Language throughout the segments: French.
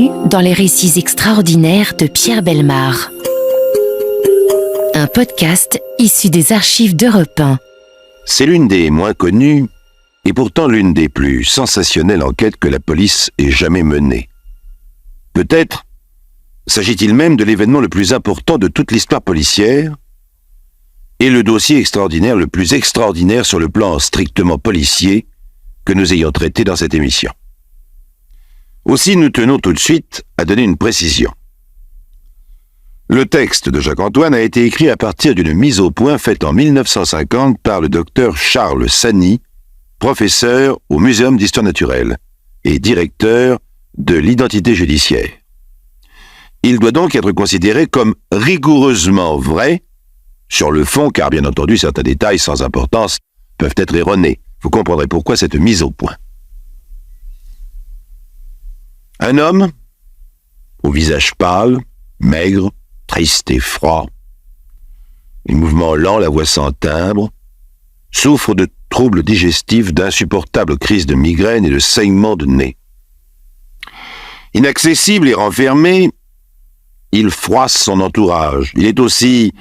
Bienvenue dans les récits extraordinaires de Pierre Bellemare. Un podcast issu des archives d'Europe 1. C'est l'une des moins connues et pourtant l'une des plus sensationnelles enquêtes que la police ait jamais menée. Peut-être s'agit-il même de l'événement le plus important de toute l'histoire policière et le dossier extraordinaire le plus extraordinaire sur le plan strictement policier que nous ayons traité dans cette émission. Aussi, nous tenons tout de suite à donner une précision. Le texte de Jacques-Antoine a été écrit à partir d'une mise au point faite en 1950 par le docteur Charles Sani, professeur au Muséum d'Histoire naturelle et directeur de l'identité judiciaire. Il doit donc être considéré comme rigoureusement vrai, sur le fond, car bien entendu certains détails sans importance peuvent être erronés. Vous comprendrez pourquoi cette mise au point. Un homme, au visage pâle, maigre, triste et froid, les mouvements lents, la voix sans timbre, souffre de troubles digestifs, d'insupportables crises de migraine et de saignements de nez. Inaccessible et renfermé, il froisse son entourage. Il est aussi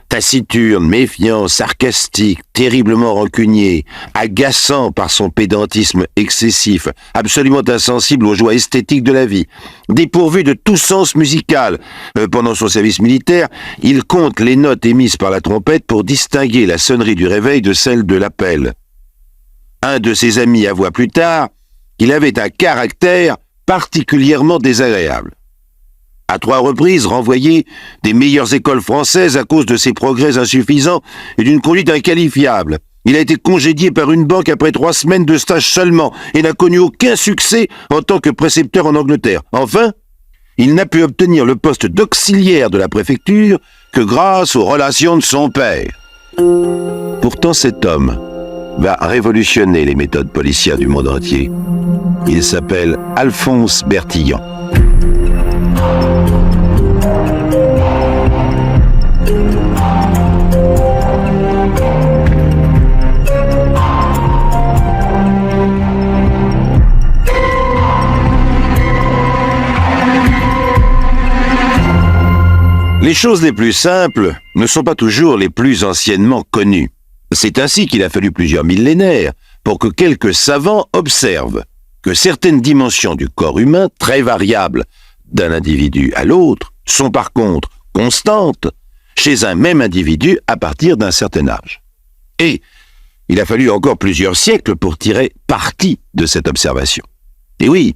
taciturne, méfiant, sarcastique, terriblement rancunier, agaçant par son pédantisme excessif, absolument insensible aux joies esthétiques de la vie, dépourvu de tout sens musical. Pendant son service militaire, il compte les notes émises par la trompette pour distinguer la sonnerie du réveil de celle de l'appel. Un de ses amis avoua plus tard qu'il avait un caractère particulièrement désagréable. À 3 reprises renvoyé des meilleures écoles françaises à cause de ses progrès insuffisants et d'une conduite inqualifiable. Il a été congédié par une banque après 3 semaines de stage seulement et n'a connu aucun succès en tant que précepteur en Angleterre. Enfin, il n'a pu obtenir le poste d'auxiliaire de la préfecture que grâce aux relations de son père. Pourtant, cet homme va révolutionner les méthodes policières du monde entier. Il s'appelle Alphonse Bertillon. Les choses les plus simples ne sont pas toujours les plus anciennement connues. C'est ainsi qu'il a fallu plusieurs millénaires pour que quelques savants observent que certaines dimensions du corps humain, très variables d'un individu à l'autre, sont par contre constantes chez un même individu à partir d'un certain âge. Et il a fallu encore plusieurs siècles pour tirer parti de cette observation. Et oui,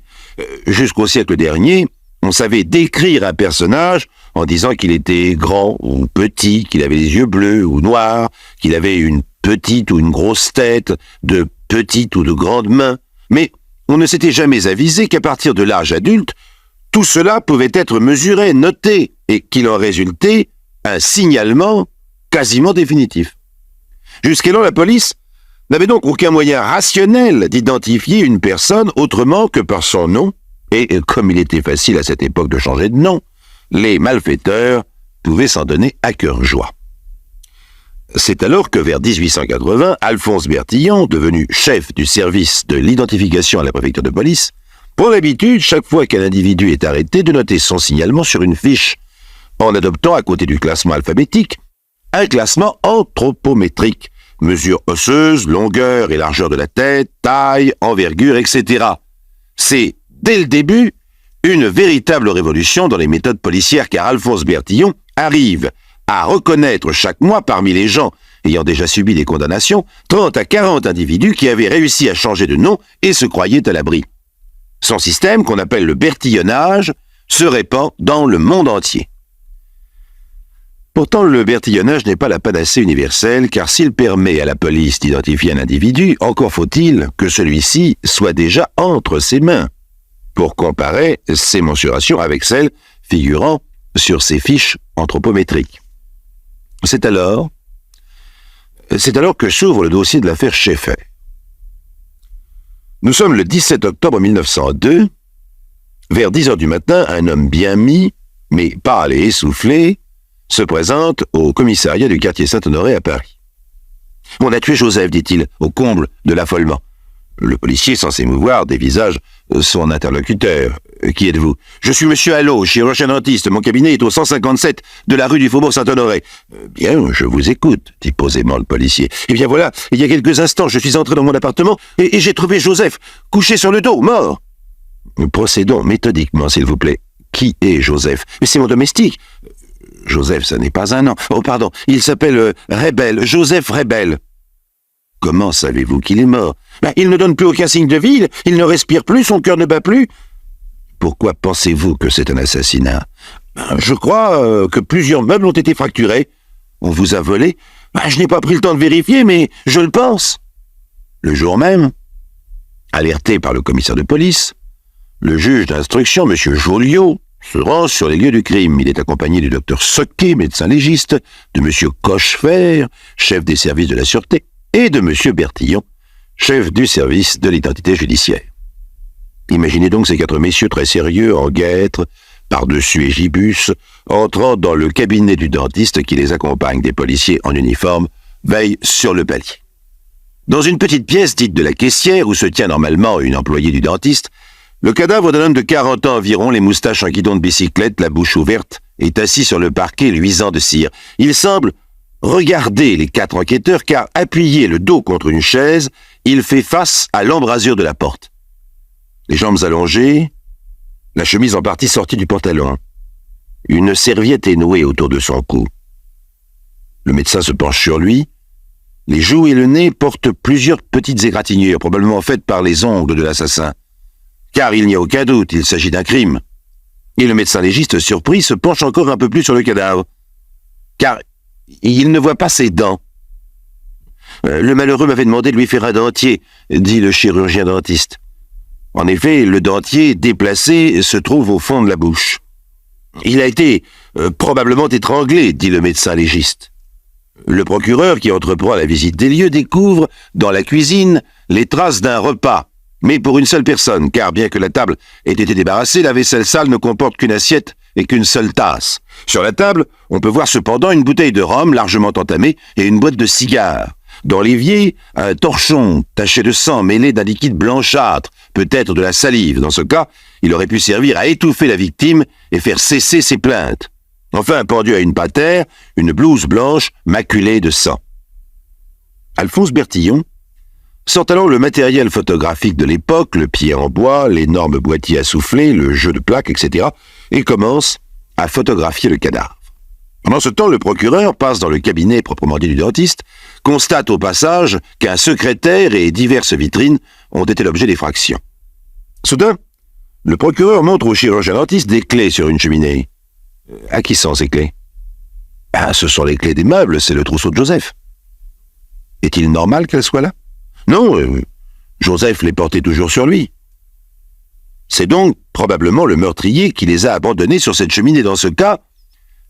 jusqu'au siècle dernier, on savait décrire un personnage en disant qu'il était grand ou petit, qu'il avait les yeux bleus ou noirs, qu'il avait une petite ou une grosse tête, de petites ou de grandes mains. Mais on ne s'était jamais avisé qu'à partir de l'âge adulte, tout cela pouvait être mesuré, noté, et qu'il en résultait un signalement quasiment définitif. Jusqu'alors, la police n'avait donc aucun moyen rationnel d'identifier une personne autrement que par son nom, et comme il était facile à cette époque de changer de nom, les malfaiteurs pouvaient s'en donner à cœur joie. C'est alors que vers 1880, Alphonse Bertillon, devenu chef du service de l'identification à la préfecture de police, prend l'habitude, chaque fois qu'un individu est arrêté, de noter son signalement sur une fiche, en adoptant à côté du classement alphabétique, un classement anthropométrique, mesure osseuse, longueur et largeur de la tête, taille, envergure, etc. C'est, dès le début, une véritable révolution dans les méthodes policières car Alphonse Bertillon arrive à reconnaître chaque mois parmi les gens ayant déjà subi des condamnations 30 à 40 individus qui avaient réussi à changer de nom et se croyaient à l'abri. Son système, qu'on appelle le bertillonnage, se répand dans le monde entier. Pourtant, le bertillonnage n'est pas la panacée universelle, car s'il permet à la police d'identifier un individu, encore faut-il que celui-ci soit déjà entre ses mains, pour comparer ses mensurations avec celles figurant sur ses fiches anthropométriques. C'est alors que s'ouvre le dossier de l'affaire Schaeffer. Nous sommes le 17 octobre 1902. Vers 10 heures du matin, un homme bien mis, mais pâle et essoufflé, se présente au commissariat du quartier Saint-Honoré à Paris. « On a tué Joseph », dit-il, au comble de l'affolement. Le policier, sans s'émouvoir, dévisage son interlocuteur. Qui êtes-vous ? Je suis monsieur Allot, chirurgien dentiste. Mon cabinet est au 157 de la rue du Faubourg Saint-Honoré. Bien, je vous écoute, dit posément le policier. Eh bien voilà, il y a quelques instants, je suis entré dans mon appartement et j'ai trouvé Joseph, couché sur le dos, mort. Procédons méthodiquement, s'il vous plaît. Qui est Joseph ? C'est mon domestique. Joseph, ça n'est pas un nom. Oh, pardon, il s'appelle Rebel, Joseph Rebel. Comment savez-vous qu'il est mort ? Il ne donne plus aucun signe de vie, il ne respire plus, son cœur ne bat plus. Pourquoi pensez-vous que c'est un assassinat ? Je crois que plusieurs meubles ont été fracturés. On vous a volé ? Je n'ai pas pris le temps de vérifier, mais je le pense. Le jour même, alerté par le commissaire de police, le juge d'instruction, M. Joliot, se rend sur les lieux du crime. Il est accompagné du docteur Soquet, médecin légiste, de M. Cochefer, chef des services de la sûreté, et de M. Bertillon, chef du service de l'identité judiciaire. Imaginez donc ces quatre messieurs très sérieux, en guêtre, par-dessus égibus, entrant dans le cabinet du dentiste qui les accompagne. Des policiers en uniforme veillent sur le palier. Dans une petite pièce dite de la caissière, où se tient normalement une employée du dentiste, le cadavre d'un homme de 40 ans environ, les moustaches en guidon de bicyclette, la bouche ouverte, est assis sur le parquet luisant de cire. Il semble regarder les quatre enquêteurs, car appuyé le dos contre une chaise, il fait face à l'embrasure de la porte. Les jambes allongées, la chemise en partie sortie du pantalon. Une serviette est nouée autour de son cou. Le médecin se penche sur lui. Les joues et le nez portent plusieurs petites égratignures, probablement faites par les ongles de l'assassin. Car il n'y a aucun doute, il s'agit d'un crime. Et le médecin légiste, surpris, se penche encore un peu plus sur le cadavre. Car il ne voit pas ses dents. Le malheureux m'avait demandé de lui faire un dentier, dit le chirurgien dentiste. En effet, le dentier déplacé se trouve au fond de la bouche. Il a été probablement étranglé, dit le médecin légiste. Le procureur, qui entreprend la visite des lieux, découvre, dans la cuisine, les traces d'un repas, mais pour une seule personne, car bien que la table ait été débarrassée, la vaisselle sale ne comporte qu'une assiette et qu'une seule tasse. Sur la table, on peut voir cependant une bouteille de rhum largement entamée et une boîte de cigares. Dans l'évier, un torchon taché de sang mêlé d'un liquide blanchâtre, peut-être de la salive. Dans ce cas, il aurait pu servir à étouffer la victime et faire cesser ses plaintes. Enfin, pendu à une patère, une blouse blanche maculée de sang. Alphonse Bertillon sort alors le matériel photographique de l'époque, le pied en bois, l'énorme boîtier à souffler, le jeu de plaques, etc., et commence à photographier le cadavre. Pendant ce temps, le procureur passe dans le cabinet proprement dit du dentiste, constate au passage qu'un secrétaire et diverses vitrines ont été l'objet d'effractions. Soudain, le procureur montre au chirurgien dentiste des clés sur une cheminée. À qui sont ces clés ? Ce sont les clés des meubles, c'est le trousseau de Joseph. Est-il normal qu'elles soient là ? Non, Joseph les portait toujours sur lui. C'est donc probablement le meurtrier qui les a abandonnés sur cette cheminée. Dans ce cas,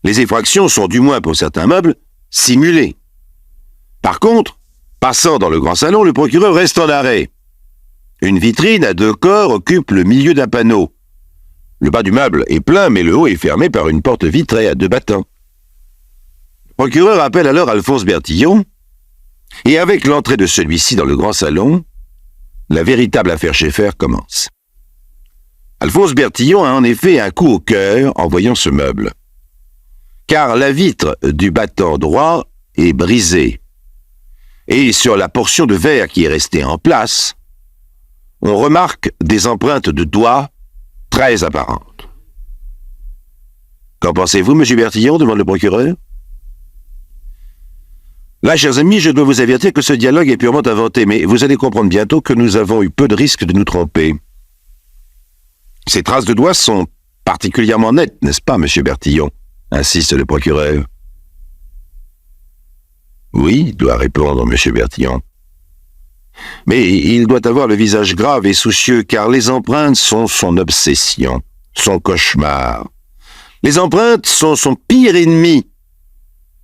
les effractions sont, du moins pour certains meubles, simulées. Par contre, passant dans le grand salon, le procureur reste en arrêt. Une vitrine à 2 corps occupe le milieu d'un panneau. Le bas du meuble est plein, mais le haut est fermé par une porte vitrée à 2 battants. Le procureur appelle alors Alphonse Bertillon, et avec l'entrée de celui-ci dans le grand salon, la véritable affaire Schaeffer commence. Alphonse Bertillon a en effet un coup au cœur en voyant ce meuble. Car la vitre du battant droit est brisée. Et sur la portion de verre qui est restée en place, on remarque des empreintes de doigts très apparentes. Qu'en pensez-vous, M. Bertillon ? Demande le procureur. Là, chers amis, je dois vous avertir que ce dialogue est purement inventé, mais vous allez comprendre bientôt que nous avons eu peu de risques de nous tromper. Ces traces de doigts sont particulièrement nettes, n'est-ce pas, M. Bertillon ? Insiste le procureur. Oui, doit répondre M. Bertillon. Mais il doit avoir le visage grave et soucieux, car les empreintes sont son obsession, son cauchemar. Les empreintes sont son pire ennemi,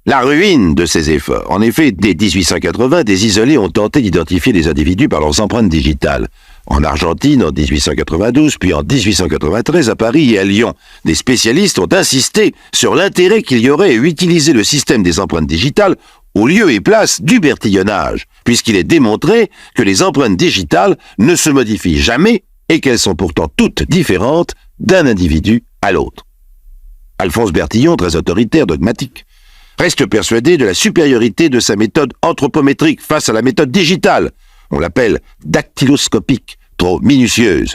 la ruine de ses efforts. En effet, dès 1880, des isolés ont tenté d'identifier les individus par leurs empreintes digitales. En Argentine, en 1892, puis en 1893 à Paris et à Lyon, des spécialistes ont insisté sur l'intérêt qu'il y aurait à utiliser le système des empreintes digitales au lieu et place du bertillonnage, puisqu'il est démontré que les empreintes digitales ne se modifient jamais et qu'elles sont pourtant toutes différentes d'un individu à l'autre. Alphonse Bertillon, très autoritaire, dogmatique, reste persuadé de la supériorité de sa méthode anthropométrique face à la méthode digitale. On l'appelle dactyloscopique, trop minutieuse.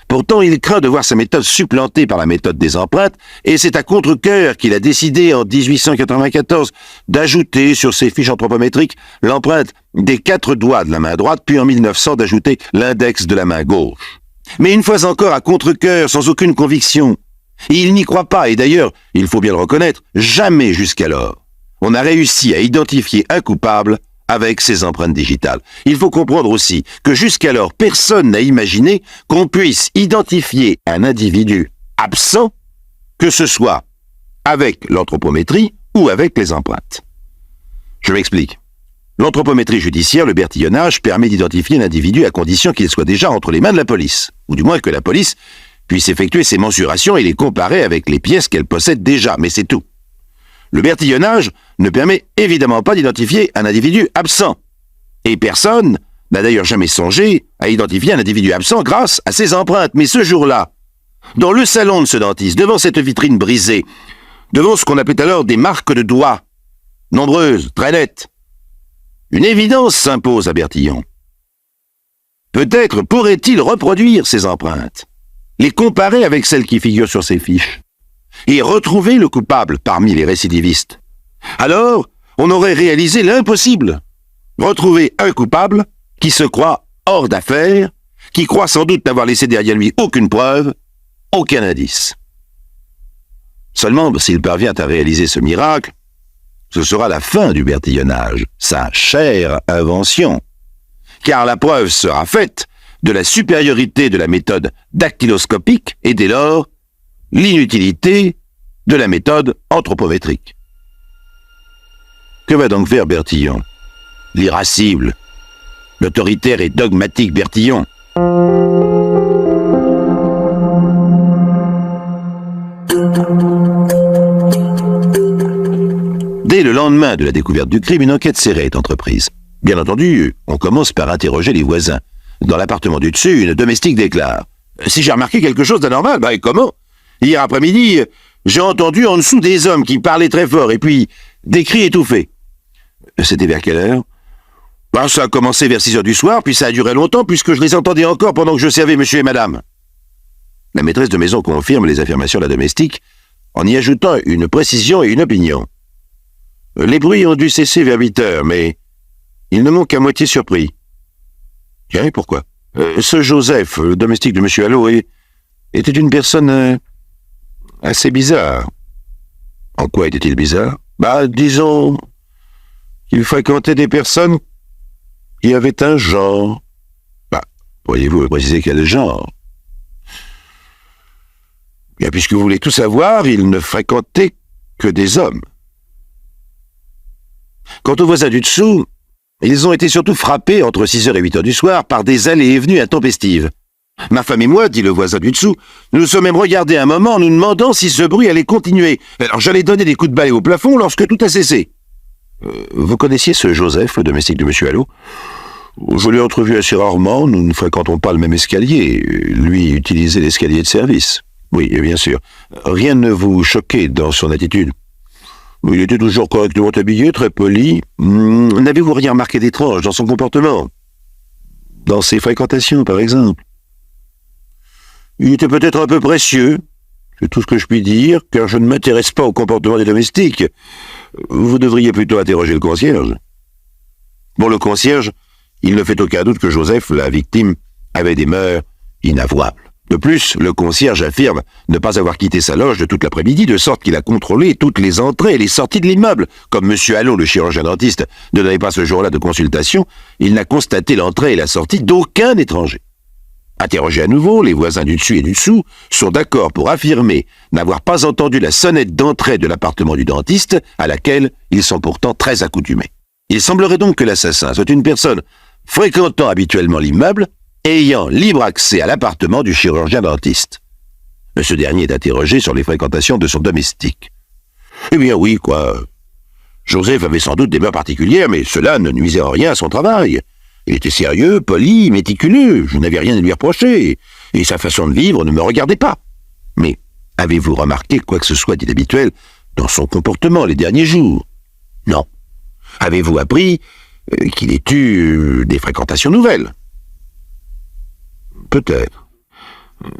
Pourtant, il craint de voir sa méthode supplantée par la méthode des empreintes, et c'est à contre-cœur qu'il a décidé en 1894 d'ajouter sur ses fiches anthropométriques l'empreinte des 4 doigts de la main droite, puis en 1900 d'ajouter l'index de la main gauche. Mais une fois encore à contre-cœur, sans aucune conviction. Il n'y croit pas, et d'ailleurs, il faut bien le reconnaître, jamais jusqu'alors on a réussi à identifier un coupable avec ces empreintes digitales. Il faut comprendre aussi que jusqu'alors, personne n'a imaginé qu'on puisse identifier un individu absent, que ce soit avec l'anthropométrie ou avec les empreintes. Je m'explique. L'anthropométrie judiciaire, le bertillonnage, permet d'identifier l'individu à condition qu'il soit déjà entre les mains de la police, ou du moins que la police puisse effectuer ses mensurations et les comparer avec les pièces qu'elle possède déjà, mais c'est tout. Le bertillonnage ne permet évidemment pas d'identifier un individu absent. Et personne n'a d'ailleurs jamais songé à identifier un individu absent grâce à ses empreintes. Mais ce jour-là, dans le salon de ce dentiste, devant cette vitrine brisée, devant ce qu'on appelait alors des marques de doigts, nombreuses, très nettes, une évidence s'impose à Bertillon. Peut-être pourrait-il reproduire ces empreintes, les comparer avec celles qui figurent sur ses fiches, et retrouver le coupable parmi les récidivistes. Alors, on aurait réalisé l'impossible. Retrouver un coupable qui se croit hors d'affaire, qui croit sans doute n'avoir laissé derrière lui aucune preuve, aucun indice. Seulement, s'il parvient à réaliser ce miracle, ce sera la fin du bertillonnage, sa chère invention. Car la preuve sera faite de la supériorité de la méthode dactyloscopique et dès lors, l'inutilité de la méthode anthropométrique. Que va donc faire Bertillon? L'irascible, l'autoritaire et dogmatique Bertillon. Dès le lendemain de la découverte du crime, une enquête serrée est entreprise. Bien entendu, on commence par interroger les voisins. Dans l'appartement du dessus, une domestique déclare « Si j'ai remarqué quelque chose d'anormal, et comment ? Hier après-midi, j'ai entendu en dessous des hommes qui parlaient très fort et puis des cris étouffés. » C'était vers quelle heure ? Ça a commencé vers 6 heures du soir, puis ça a duré longtemps puisque je les entendais encore pendant que je servais monsieur et madame. La maîtresse de maison confirme les affirmations de la domestique en y ajoutant une précision et une opinion. Les bruits ont dû cesser vers 8 heures, mais ils ne m'ont qu'à moitié surpris. Tiens, pourquoi ? Ce Joseph, le domestique de monsieur Allot, était une personne assez bizarre. En quoi était-il bizarre ? Disons qu'il fréquentait des personnes qui avaient un genre. Pourriez-vous me préciser quel genre ? Bien, puisque vous voulez tout savoir, il ne fréquentait que des hommes. Quant aux voisins du dessous, ils ont été surtout frappés entre 6h et 8h du soir par des allées et venues intempestives. Ma femme et moi, dit le voisin du dessous, nous nous sommes même regardés un moment en nous demandant si ce bruit allait continuer. Alors j'allais donner des coups de balai au plafond lorsque tout a cessé. Vous connaissiez ce Joseph, le domestique de monsieur Allot ? Je l'ai entrevu assez rarement, nous ne fréquentons pas le même escalier. Lui utilisait l'escalier de service. Oui, bien sûr. Rien ne vous choquait dans son attitude ? Il était toujours correctement habillé, très poli. N'avez-vous rien remarqué d'étrange dans son comportement ? Dans ses fréquentations, par exemple ? Il était peut-être un peu précieux, c'est tout ce que je puis dire, car je ne m'intéresse pas au comportement des domestiques. Vous devriez plutôt interroger le concierge. Pour le concierge, il ne fait aucun doute que Joseph, la victime, avait des mœurs inavouables. De plus, le concierge affirme ne pas avoir quitté sa loge de toute l'après-midi, de sorte qu'il a contrôlé toutes les entrées et les sorties de l'immeuble. Comme M. Allot, le chirurgien-dentiste, ne donnait pas ce jour-là de consultation, il n'a constaté l'entrée et la sortie d'aucun étranger. Interrogés à nouveau, les voisins du dessus et du dessous sont d'accord pour affirmer n'avoir pas entendu la sonnette d'entrée de l'appartement du dentiste, à laquelle ils sont pourtant très accoutumés. Il semblerait donc que l'assassin soit une personne fréquentant habituellement l'immeuble, ayant libre accès à l'appartement du chirurgien-dentiste. Ce dernier est interrogé sur les fréquentations de son domestique. Eh bien oui, Joseph avait sans doute des mœurs particulières, mais cela ne nuisait en rien à son travail. Il était sérieux, poli, méticuleux, je n'avais rien à lui reprocher, et sa façon de vivre ne me regardait pas. Mais avez-vous remarqué quoi que ce soit d'inhabituel dans son comportement les derniers jours? Non. Avez-vous appris qu'il ait eu des fréquentations nouvelles? Peut-être.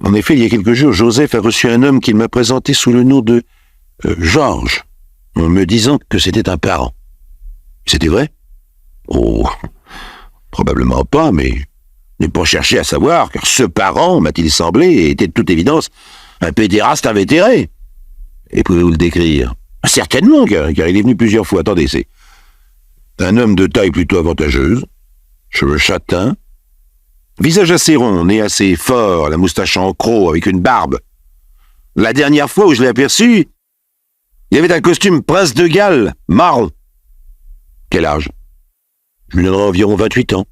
En effet, il y a quelques jours, Joseph a reçu un homme qu'il m'a présenté sous le nom de Georges, en me disant que c'était un parent. C'était vrai? Oh, probablement pas, mais n'ai pas cherché à savoir, car ce parent, m'a-t-il semblé, était de toute évidence un pédéraste invétéré. Et pouvez-vous le décrire? Certainement, car il est venu plusieurs fois. Attendez, c'est un homme de taille plutôt avantageuse, cheveux châtains, visage assez rond, nez assez fort, la moustache en croc avec une barbe. La dernière fois où je l'ai aperçu, il avait un costume prince de Galles, marron. Quel âge? Je lui donnerai environ 28 ans.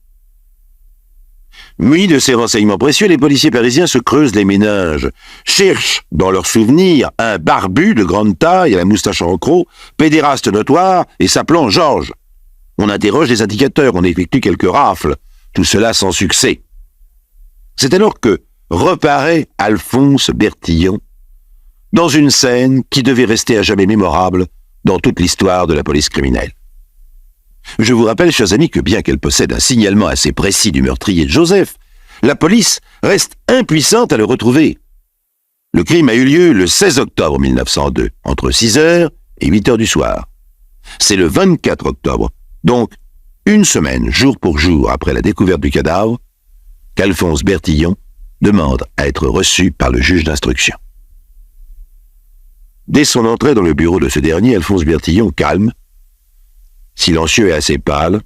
Munis de ces renseignements précieux, les policiers parisiens se creusent les méninges, cherchent, dans leurs souvenirs, un barbu de grande taille à la moustache en croc, pédéraste notoire et s'appelant Georges. On interroge les indicateurs, on effectue quelques rafles, tout cela sans succès. C'est alors que reparaît Alphonse Bertillon dans une scène qui devait rester à jamais mémorable dans toute l'histoire de la police criminelle. Je vous rappelle, chers amis, que bien qu'elle possède un signalement assez précis du meurtrier de Joseph, la police reste impuissante à le retrouver. Le crime a eu lieu le 16 octobre 1902, entre 6h et 8h du soir. C'est le 24 octobre, donc une semaine, jour pour jour après la découverte du cadavre, qu'Alphonse Bertillon demande à être reçu par le juge d'instruction. Dès son entrée dans le bureau de ce dernier, Alphonse Bertillon, calme, silencieux et assez pâle,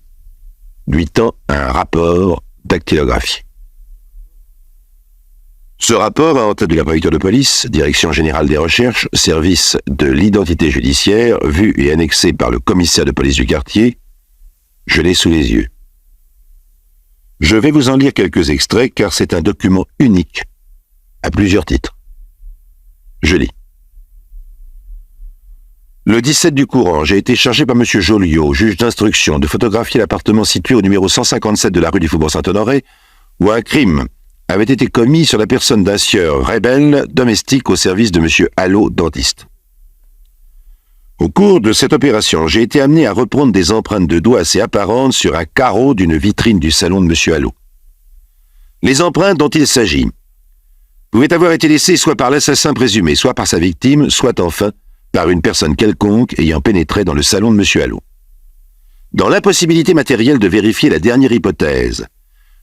lui tend un rapport dactylographié. Ce rapport a en tête de la préfecture de police, Direction générale des recherches, service de l'identité judiciaire, vu et annexé par le commissaire de police du quartier. Je l'ai sous les yeux. Je vais vous en lire quelques extraits car c'est un document unique, à plusieurs titres. Je lis. Le 17 du courant, j'ai été chargé par M. Joliot, juge d'instruction, de photographier l'appartement situé au numéro 157 de la rue du Faubourg Saint-Honoré, où un crime avait été commis sur la personne d'un sieur rebelle domestique au service de M. Allot, dentiste. Au cours de cette opération, j'ai été amené à reprendre des empreintes de doigts assez apparentes sur un carreau d'une vitrine du salon de M. Allot. Les empreintes dont il s'agit pouvaient avoir été laissées soit par l'assassin présumé, soit par sa victime, soit enfin par une personne quelconque ayant pénétré dans le salon de M. Allot. Dans l'impossibilité matérielle de vérifier la dernière hypothèse,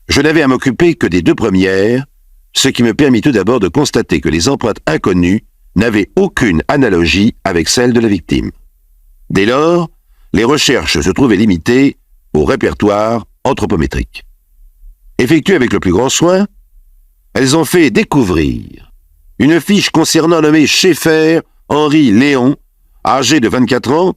je n'avais à m'occuper que des deux premières, ce qui me permit tout d'abord de constater que les empreintes inconnues n'avaient aucune analogie avec celles de la victime. Dès lors, les recherches se trouvaient limitées au répertoire anthropométrique. Effectuées avec le plus grand soin, elles ont fait découvrir une fiche concernant un nommé Schaeffer Henri Léon, âgé de 24 ans,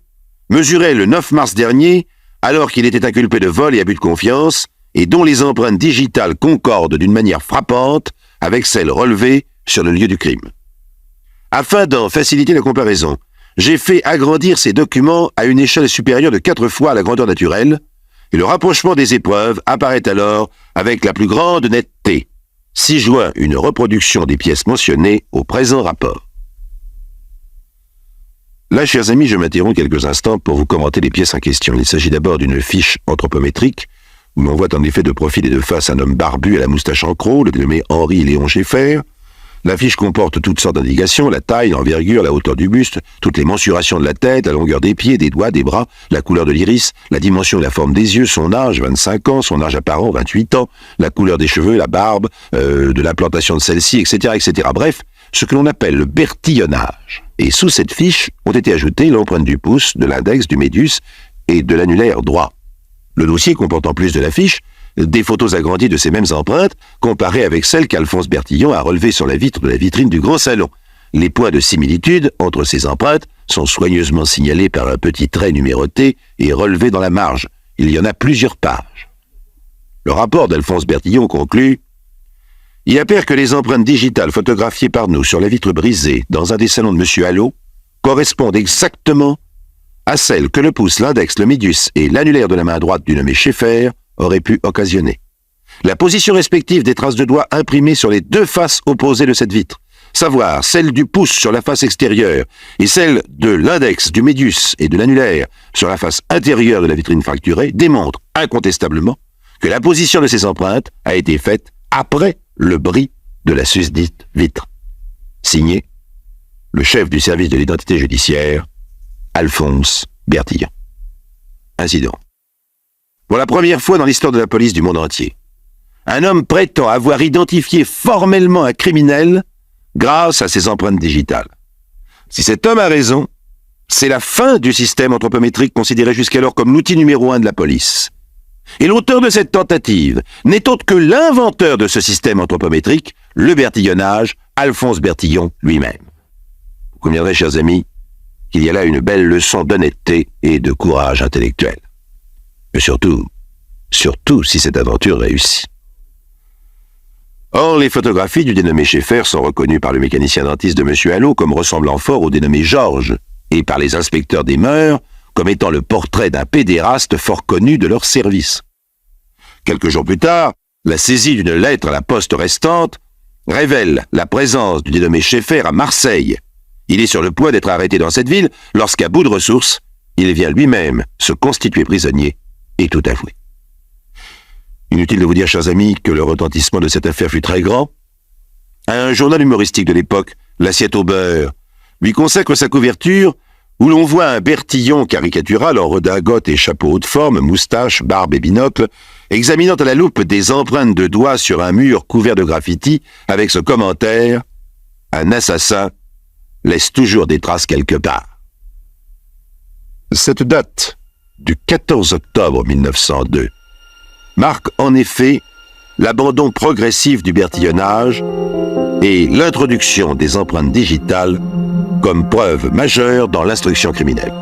mesurait le 9 mars dernier, alors qu'il était inculpé de vol et abus de confiance, et dont les empreintes digitales concordent d'une manière frappante avec celles relevées sur le lieu du crime. Afin d'en faciliter la comparaison, j'ai fait agrandir ces documents à une échelle supérieure de 4 fois la grandeur naturelle, et le rapprochement des épreuves apparaît alors avec la plus grande netteté. Ci joint une reproduction des pièces mentionnées au présent rapport. Là, chers amis, je m'interromps quelques instants pour vous commenter les pièces en question. Il s'agit d'abord d'une fiche anthropométrique, où l'on voit en effet de profil et de face un homme barbu à la moustache en croc, le dénommé Henri Léon Schaeffer. La fiche comporte toutes sortes d'indications, la taille, l'envergure, la hauteur du buste, toutes les mensurations de la tête, la longueur des pieds, des doigts, des bras, la couleur de l'iris, la dimension et la forme des yeux, son âge, 25 ans, son âge apparent, 28 ans, la couleur des cheveux, la barbe, de l'implantation de celle-ci, etc., etc. Bref, ce que l'on appelle le bertillonnage. Et sous cette fiche ont été ajoutées l'empreinte du pouce, de l'index, du médius et de l'annulaire droit. Le dossier comporte en plus de la fiche des photos agrandies de ces mêmes empreintes, comparées avec celles qu'Alphonse Bertillon a relevées sur la vitre de la vitrine du grand salon. Les points de similitude entre ces empreintes sont soigneusement signalés par un petit trait numéroté et relevé dans la marge. Il y en a plusieurs pages. Le rapport d'Alphonse Bertillon conclut: il apparaît que les empreintes digitales photographiées par nous sur la vitre brisée dans un des salons de M. Allot correspondent exactement à celles que le pouce, l'index, le médius et l'annulaire de la main droite du nommé Schaeffer auraient pu occasionner. La position respective des traces de doigts imprimées sur les deux faces opposées de cette vitre savoir celle du pouce sur la face extérieure et celle de l'index, du médius et de l'annulaire sur la face intérieure de la vitrine fracturée, démontrent incontestablement que la position de ces empreintes a été faite après le bris de la susdite vitre. Signé, le chef du service de l'identité judiciaire, Alphonse Bertillon. Ainsi donc. Pour la première fois dans l'histoire de la police du monde entier, un homme prétend avoir identifié formellement un criminel grâce à ses empreintes digitales. Si cet homme a raison, c'est la fin du système anthropométrique considéré jusqu'alors comme l'outil numéro 1 de la police. Et l'auteur de cette tentative n'est autre que l'inventeur de ce système anthropométrique, le bertillonnage, Alphonse Bertillon lui-même. Vous conviendrez, chers amis, qu'il y a là une belle leçon d'honnêteté et de courage intellectuel. Mais surtout si cette aventure réussit. Or, les photographies du dénommé Schaeffer sont reconnues par le mécanicien dentiste de M. Allot comme ressemblant fort au dénommé Georges, et par les inspecteurs des mœurs comme étant le portrait d'un pédéraste fort connu de leur service. Quelques jours plus tard, la saisie d'une lettre à la poste restante révèle la présence du dénommé Schaeffer à Marseille. Il est sur le point d'être arrêté dans cette ville lorsqu'à bout de ressources, il vient lui-même se constituer prisonnier et tout avouer. Inutile de vous dire, chers amis, que le retentissement de cette affaire fut très grand. Un journal humoristique de l'époque, L'Assiette au beurre, lui consacre sa couverture où l'on voit un Bertillon caricatural en redingote et chapeau haut de forme, moustache, barbe et binocle, examinant à la loupe des empreintes de doigts sur un mur couvert de graffitis avec ce commentaire « Un assassin laisse toujours des traces quelque part ». Cette date, du 14 octobre 1902, marque en effet l'abandon progressif du bertillonnage et l'introduction des empreintes digitales comme preuve majeure dans l'instruction criminelle.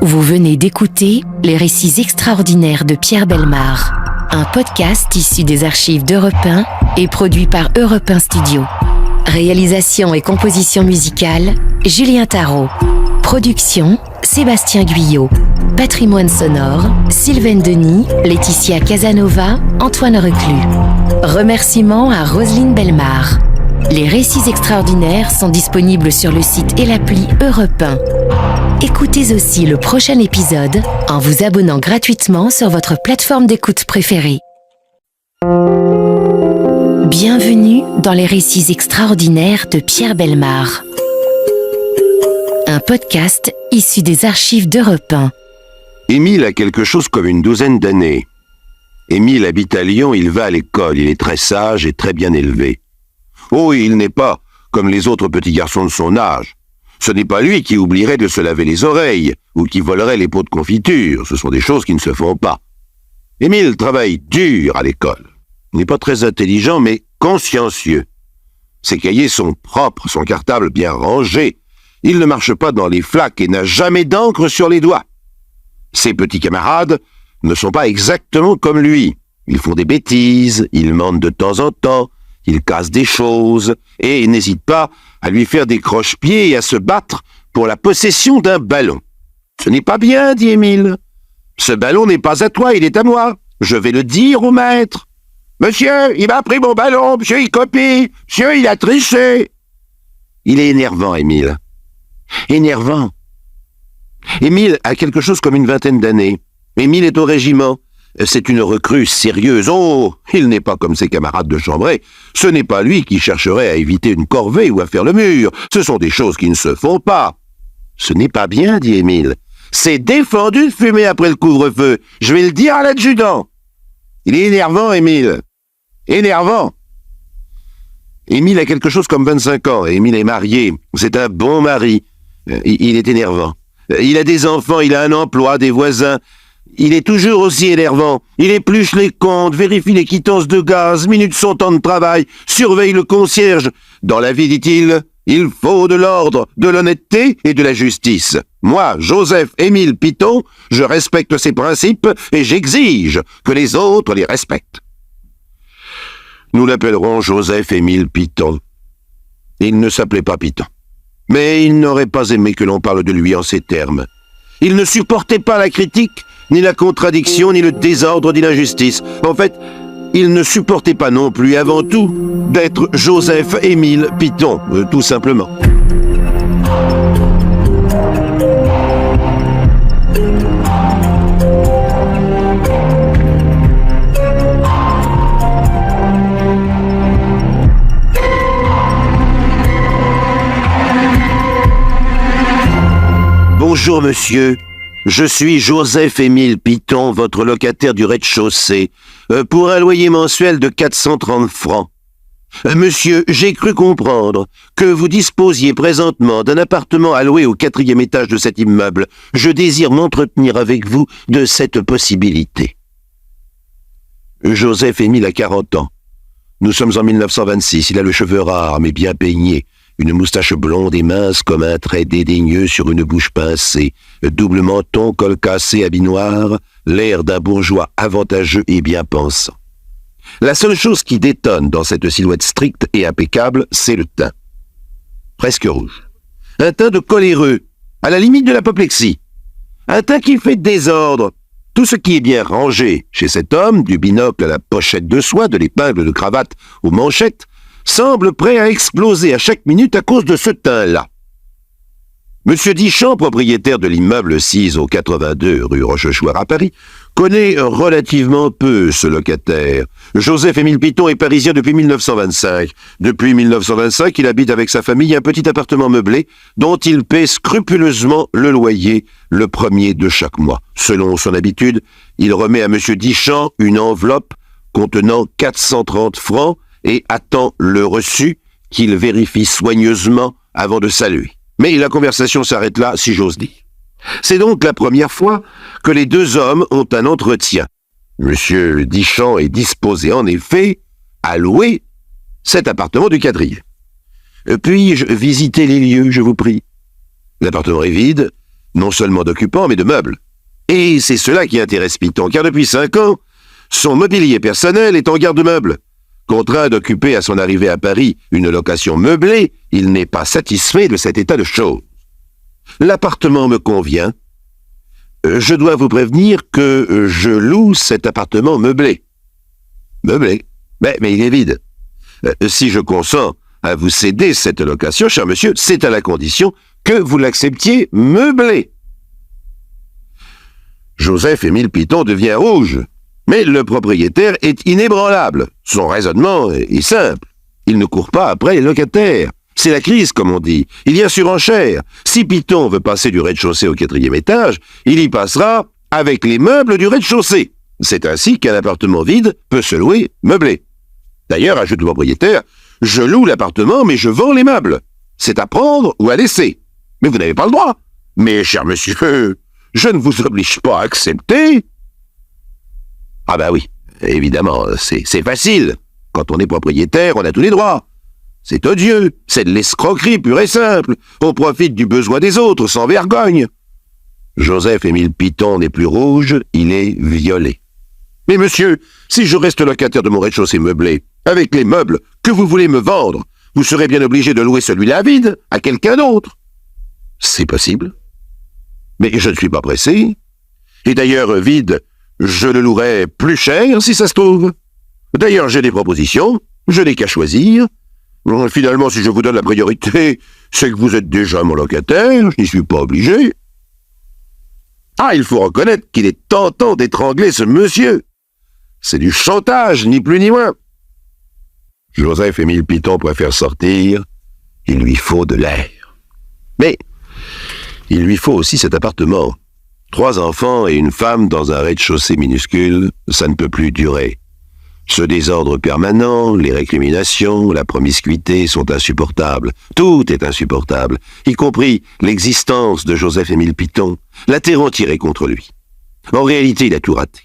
Vous venez d'écouter Les récits extraordinaires de Pierre Bellemare, un podcast issu des archives d'Europe 1 et produit par Europe 1 Studio. Réalisation et composition musicale, Julien Tarot. Production, Sébastien Guyot. Patrimoine sonore, Sylvaine Denis, Laetitia Casanova, Antoine Reclus. Remerciements à Roselyne Bellemare. Les récits extraordinaires sont disponibles sur le site et l'appli Europe 1. Écoutez aussi le prochain épisode en vous abonnant gratuitement sur votre plateforme d'écoute préférée. Bienvenue dans les récits extraordinaires de Pierre Bellemare. Un podcast issu des archives d'Europe 1. Émile a quelque chose comme une douzaine d'années. Émile habite à Lyon, il va à l'école, il est très sage et très bien élevé. Oh, il n'est pas comme les autres petits garçons de son âge. Ce n'est pas lui qui oublierait de se laver les oreilles ou qui volerait les pots de confiture. Ce sont des choses qui ne se font pas. Émile travaille dur à l'école. Il n'est pas très intelligent, mais consciencieux. Ses cahiers sont propres, son cartable bien rangé. Il ne marche pas dans les flaques et n'a jamais d'encre sur les doigts. Ses petits camarades ne sont pas exactement comme lui. Ils font des bêtises, ils mentent de temps en temps, ils cassent des choses et n'hésitent pas à lui faire des croche-pieds et à se battre pour la possession d'un ballon. « Ce n'est pas bien, dit Émile. Ce ballon n'est pas à toi, il est à moi. Je vais le dire au maître. Monsieur, il m'a pris mon ballon, monsieur, il copie, monsieur, il a triché. » Il est énervant, Émile. Énervant. Émile a quelque chose comme une vingtaine d'années. Émile est au régiment. C'est une recrue sérieuse. Oh, il n'est pas comme ses camarades de chambrée. Ce n'est pas lui qui chercherait à éviter une corvée ou à faire le mur. Ce sont des choses qui ne se font pas. Ce n'est pas bien, dit Émile. C'est défendu de fumer après le couvre-feu. Je vais le dire à l'adjudant. Il est énervant, Émile. Énervant. Émile a quelque chose comme 25 ans. Émile est marié. C'est un bon mari. Il est énervant. Il a des enfants, il a un emploi, des voisins. Il est toujours aussi énervant. Il épluche les comptes, vérifie les quittances de gaz, minute son temps de travail, surveille le concierge. Dans la vie, dit-il, il faut de l'ordre, de l'honnêteté et de la justice. Moi, Joseph-Émile Piton, je respecte ces principes et j'exige que les autres les respectent. Nous l'appellerons Joseph-Émile Piton. Il ne s'appelait pas Piton. Mais il n'aurait pas aimé que l'on parle de lui en ces termes. Il ne supportait pas la critique, ni la contradiction, ni le désordre, ni l'injustice. En fait, il ne supportait pas non plus, avant tout, d'être Joseph-Émile Piton, tout simplement. Bonjour monsieur, je suis Joseph-Émile Piton, votre locataire du rez-de-chaussée, pour un loyer mensuel de 430 francs. Monsieur, j'ai cru comprendre que vous disposiez présentement d'un appartement à louer au 4e étage de cet immeuble. Je désire m'entretenir avec vous de cette possibilité. Joseph-Émile a 40 ans. Nous sommes en 1926, il a le cheveu rare mais bien peigné. Une moustache blonde et mince comme un trait dédaigneux sur une bouche pincée, double menton, col cassé, habit noir, l'air d'un bourgeois avantageux et bien pensant. La seule chose qui détonne dans cette silhouette stricte et impeccable, c'est le teint. Presque rouge. Un teint de coléreux, à la limite de l'apoplexie. Un teint qui fait désordre. Tout ce qui est bien rangé chez cet homme, du binocle à la pochette de soie, de l'épingle de cravate aux manchettes, semble prêt à exploser à chaque minute à cause de ce teint-là. Monsieur Dichand, propriétaire de l'immeuble 6 au 82 rue Rochechouart à Paris, connaît relativement peu ce locataire. Joseph-Émile Piton est parisien depuis 1925. Depuis 1925, il habite avec sa famille un petit appartement meublé dont il paie scrupuleusement le loyer le 1er de chaque mois. Selon son habitude, il remet à monsieur Dichand une enveloppe contenant 430 francs et attend le reçu qu'il vérifie soigneusement avant de saluer. Mais la conversation s'arrête là, si j'ose dire. C'est donc la première fois que les deux hommes ont un entretien. Monsieur Dichand est disposé, en effet, à louer cet appartement du 4e. Puis-je visiter les lieux, je vous prie? L'appartement est vide, non seulement d'occupants, mais de meubles. Et c'est cela qui intéresse Piton, car depuis 5 ans, son mobilier personnel est en garde-meuble. Contraint d'occuper à son arrivée à Paris une location meublée, il n'est pas satisfait de cet état de choses. L'appartement me convient. Je dois vous prévenir que je loue cet appartement meublé. Meublé? Mais il est vide. Si je consens à vous céder cette location, cher monsieur, c'est à la condition que vous l'acceptiez meublé. Joseph-Émile Piton devient rouge. Mais le propriétaire est inébranlable. Son raisonnement est simple. Il ne court pas après les locataires. C'est la crise, comme on dit. Il y a surenchère. Si Piton veut passer du rez-de-chaussée au 4e étage, il y passera avec les meubles du rez-de-chaussée. C'est ainsi qu'un appartement vide peut se louer meublé. D'ailleurs, ajoute le propriétaire, je loue l'appartement, mais je vends les meubles. C'est à prendre ou à laisser. Mais vous n'avez pas le droit. Mais, cher monsieur, je ne vous oblige pas à accepter. Ah bah oui, évidemment, c'est facile. Quand on est propriétaire, on a tous les droits. C'est odieux, c'est de l'escroquerie pure et simple. On profite du besoin des autres, sans vergogne. Joseph-Émile Piton n'est plus rouge, il est violet. Mais monsieur, si je reste locataire de mon rez-de-chaussée meublé, avec les meubles que vous voulez me vendre, vous serez bien obligé de louer celui-là vide à quelqu'un d'autre. C'est possible. Mais je ne suis pas pressé. Et d'ailleurs, vide, je le louerai plus cher si ça se trouve. D'ailleurs, j'ai des propositions, je n'ai qu'à choisir. Bon, finalement, si je vous donne la priorité, c'est que vous êtes déjà mon locataire, je n'y suis pas obligé. Ah, il faut reconnaître qu'il est tentant d'étrangler ce monsieur. C'est du chantage, ni plus ni moins. Joseph-Émile Piton préfère sortir, il lui faut de l'air. Mais il lui faut aussi cet appartement. 3 enfants et une femme dans un rez-de-chaussée minuscule, ça ne peut plus durer. Ce désordre permanent, les récriminations, la promiscuité sont insupportables. Tout est insupportable, y compris l'existence de Joseph-Émile Piton, l'atterrant tiré contre lui. En réalité, il a tout raté.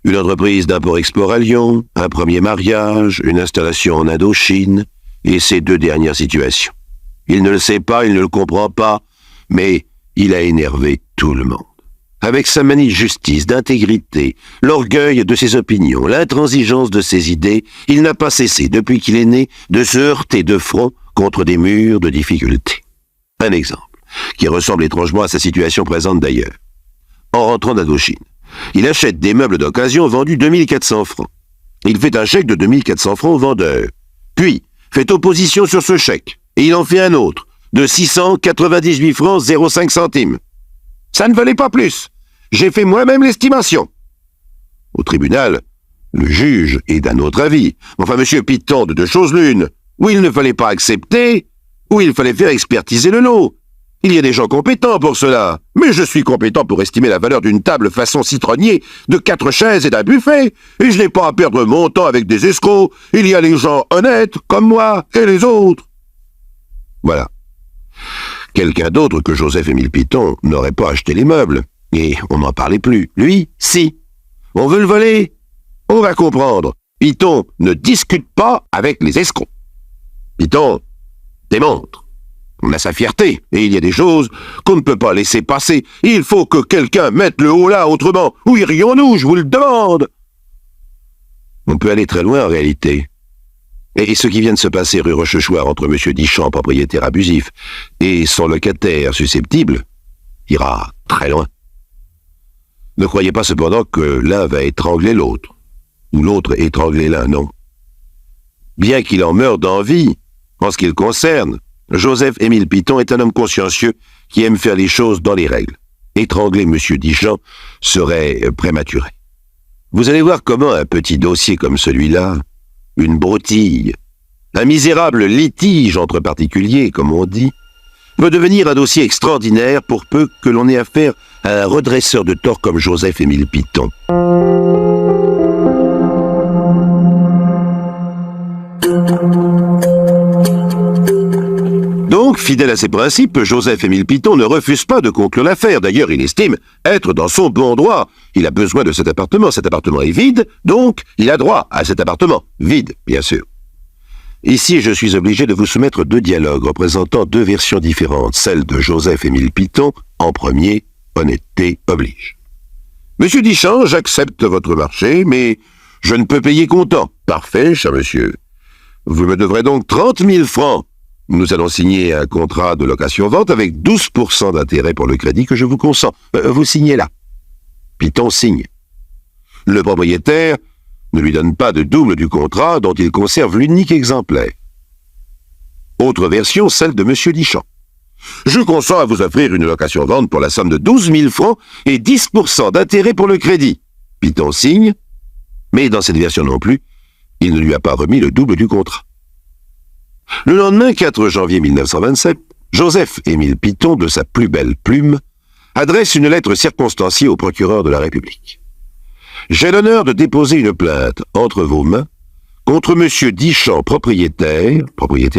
Une entreprise d'import-export à Lyon, un premier mariage, une installation en Indochine, et ces 2 dernières situations. Il ne le sait pas, il ne le comprend pas, mais il a énervé tout le monde. avec sa manie de justice, d'intégrité, l'orgueil de ses opinions, l'intransigeance de ses idées, il n'a pas cessé, depuis qu'il est né, de se heurter de front contre des murs de difficultés. Un exemple, qui ressemble étrangement à sa situation présente d'ailleurs. En rentrant d'Indochine, il achète des meubles d'occasion vendus 2400 francs. Il fait un chèque de 2400 francs au vendeur, puis fait opposition sur ce chèque, et il en fait un autre, de 698 francs 0,5 centimes. Ça ne valait pas plus. J'ai fait moi-même l'estimation. Au tribunal, le juge est d'un autre avis. Enfin, monsieur Piton, de deux choses l'une. Ou il ne fallait pas accepter, ou il fallait faire expertiser le lot. Il y a des gens compétents pour cela. Mais je suis compétent pour estimer la valeur d'une table façon citronnier, de 4 chaises et d'un buffet. Et je n'ai pas à perdre mon temps avec des escrocs. Il y a les gens honnêtes, comme moi, et les autres. Voilà. Quelqu'un d'autre que Joseph-Émile Piton n'aurait pas acheté les meubles. Et on n'en parlait plus. Lui, si. On veut le voler? On va comprendre. Piton ne discute pas avec les escrocs. Piton démontre. On a sa fierté, et il y a des choses qu'on ne peut pas laisser passer. Il faut que quelqu'un mette le haut là, autrement. Où irions-nous, je vous le demande? On peut aller très loin en réalité. Et ce qui vient de se passer rue Rochechouart entre M. Dichand, propriétaire abusif, et son locataire susceptible, ira très loin. Ne croyez pas cependant que l'un va étrangler l'autre, ou l'autre étrangler l'un, non. Bien qu'il en meure d'envie, en ce qui le concerne, Joseph-Émile Piton est un homme consciencieux qui aime faire les choses dans les règles. Étrangler M. Dichand serait prématuré. Vous allez voir comment un petit dossier comme celui-là, une broutille, un misérable litige entre particuliers, comme on dit, peut devenir un dossier extraordinaire pour peu que l'on ait affaire à un redresseur de tort comme Joseph-Émile Piton. Donc, fidèle à ses principes, Joseph-Émile Piton ne refuse pas de conclure l'affaire. D'ailleurs, il estime être dans son bon droit. Il a besoin de cet appartement est vide, donc il a droit à cet appartement, vide, bien sûr. Ici, je suis obligé de vous soumettre 2 dialogues représentant 2 versions différentes, celle de Joseph-Émile Piton, en premier, honnêteté oblige. Monsieur Dichand, j'accepte votre marché, mais je ne peux payer comptant. Parfait, cher monsieur. Vous me devrez donc 30 000 francs. Nous allons signer un contrat de location-vente avec 12% d'intérêt pour le crédit que je vous consens. Vous signez là. Piton signe. Le propriétaire ne lui donne pas de double du contrat dont il conserve l'unique exemplaire. Autre version, celle de M. Dichand. Je consens à vous offrir une location-vente pour la somme de 12 000 francs et 10% d'intérêt pour le crédit. Piton signe, mais dans cette version non plus, il ne lui a pas remis le double du contrat. Le lendemain, 4 janvier 1927, Joseph-Émile Piton, de sa plus belle plume, adresse une lettre circonstanciée au procureur de la République. J'ai l'honneur de déposer une plainte entre vos mains contre M. Dichand, propriétaire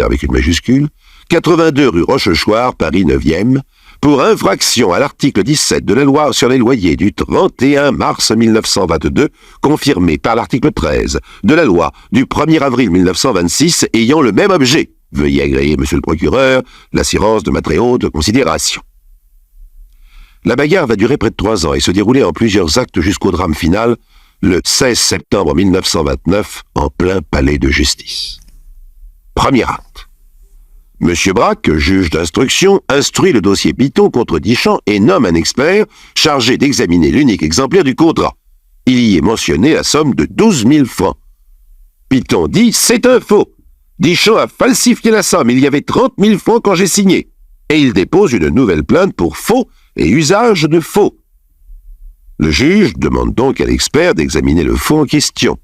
avec une majuscule, 82 rue Rochechouart, Paris 9e, pour infraction à l'article 17 de la loi sur les loyers du 31 mars 1922, confirmé par l'article 13 de la loi du 1er avril 1926 ayant le même objet. Veuillez agréer, monsieur le procureur, l'assurance de ma très haute considération. La bagarre va durer près de 3 ans et se dérouler en plusieurs actes jusqu'au drame final, le 16 septembre 1929, en plein palais de justice. Premier acte. Monsieur Braque, juge d'instruction, instruit le dossier Piton contre Dichand et nomme un expert chargé d'examiner l'unique exemplaire du contrat. Il y est mentionné la somme de 12 000 francs. Piton dit « C'est un faux. Dichand a falsifié la somme, il y avait 30 000 francs quand j'ai signé. » Et il dépose une nouvelle plainte pour faux et usage de faux. Le juge demande donc à l'expert d'examiner le faux en question.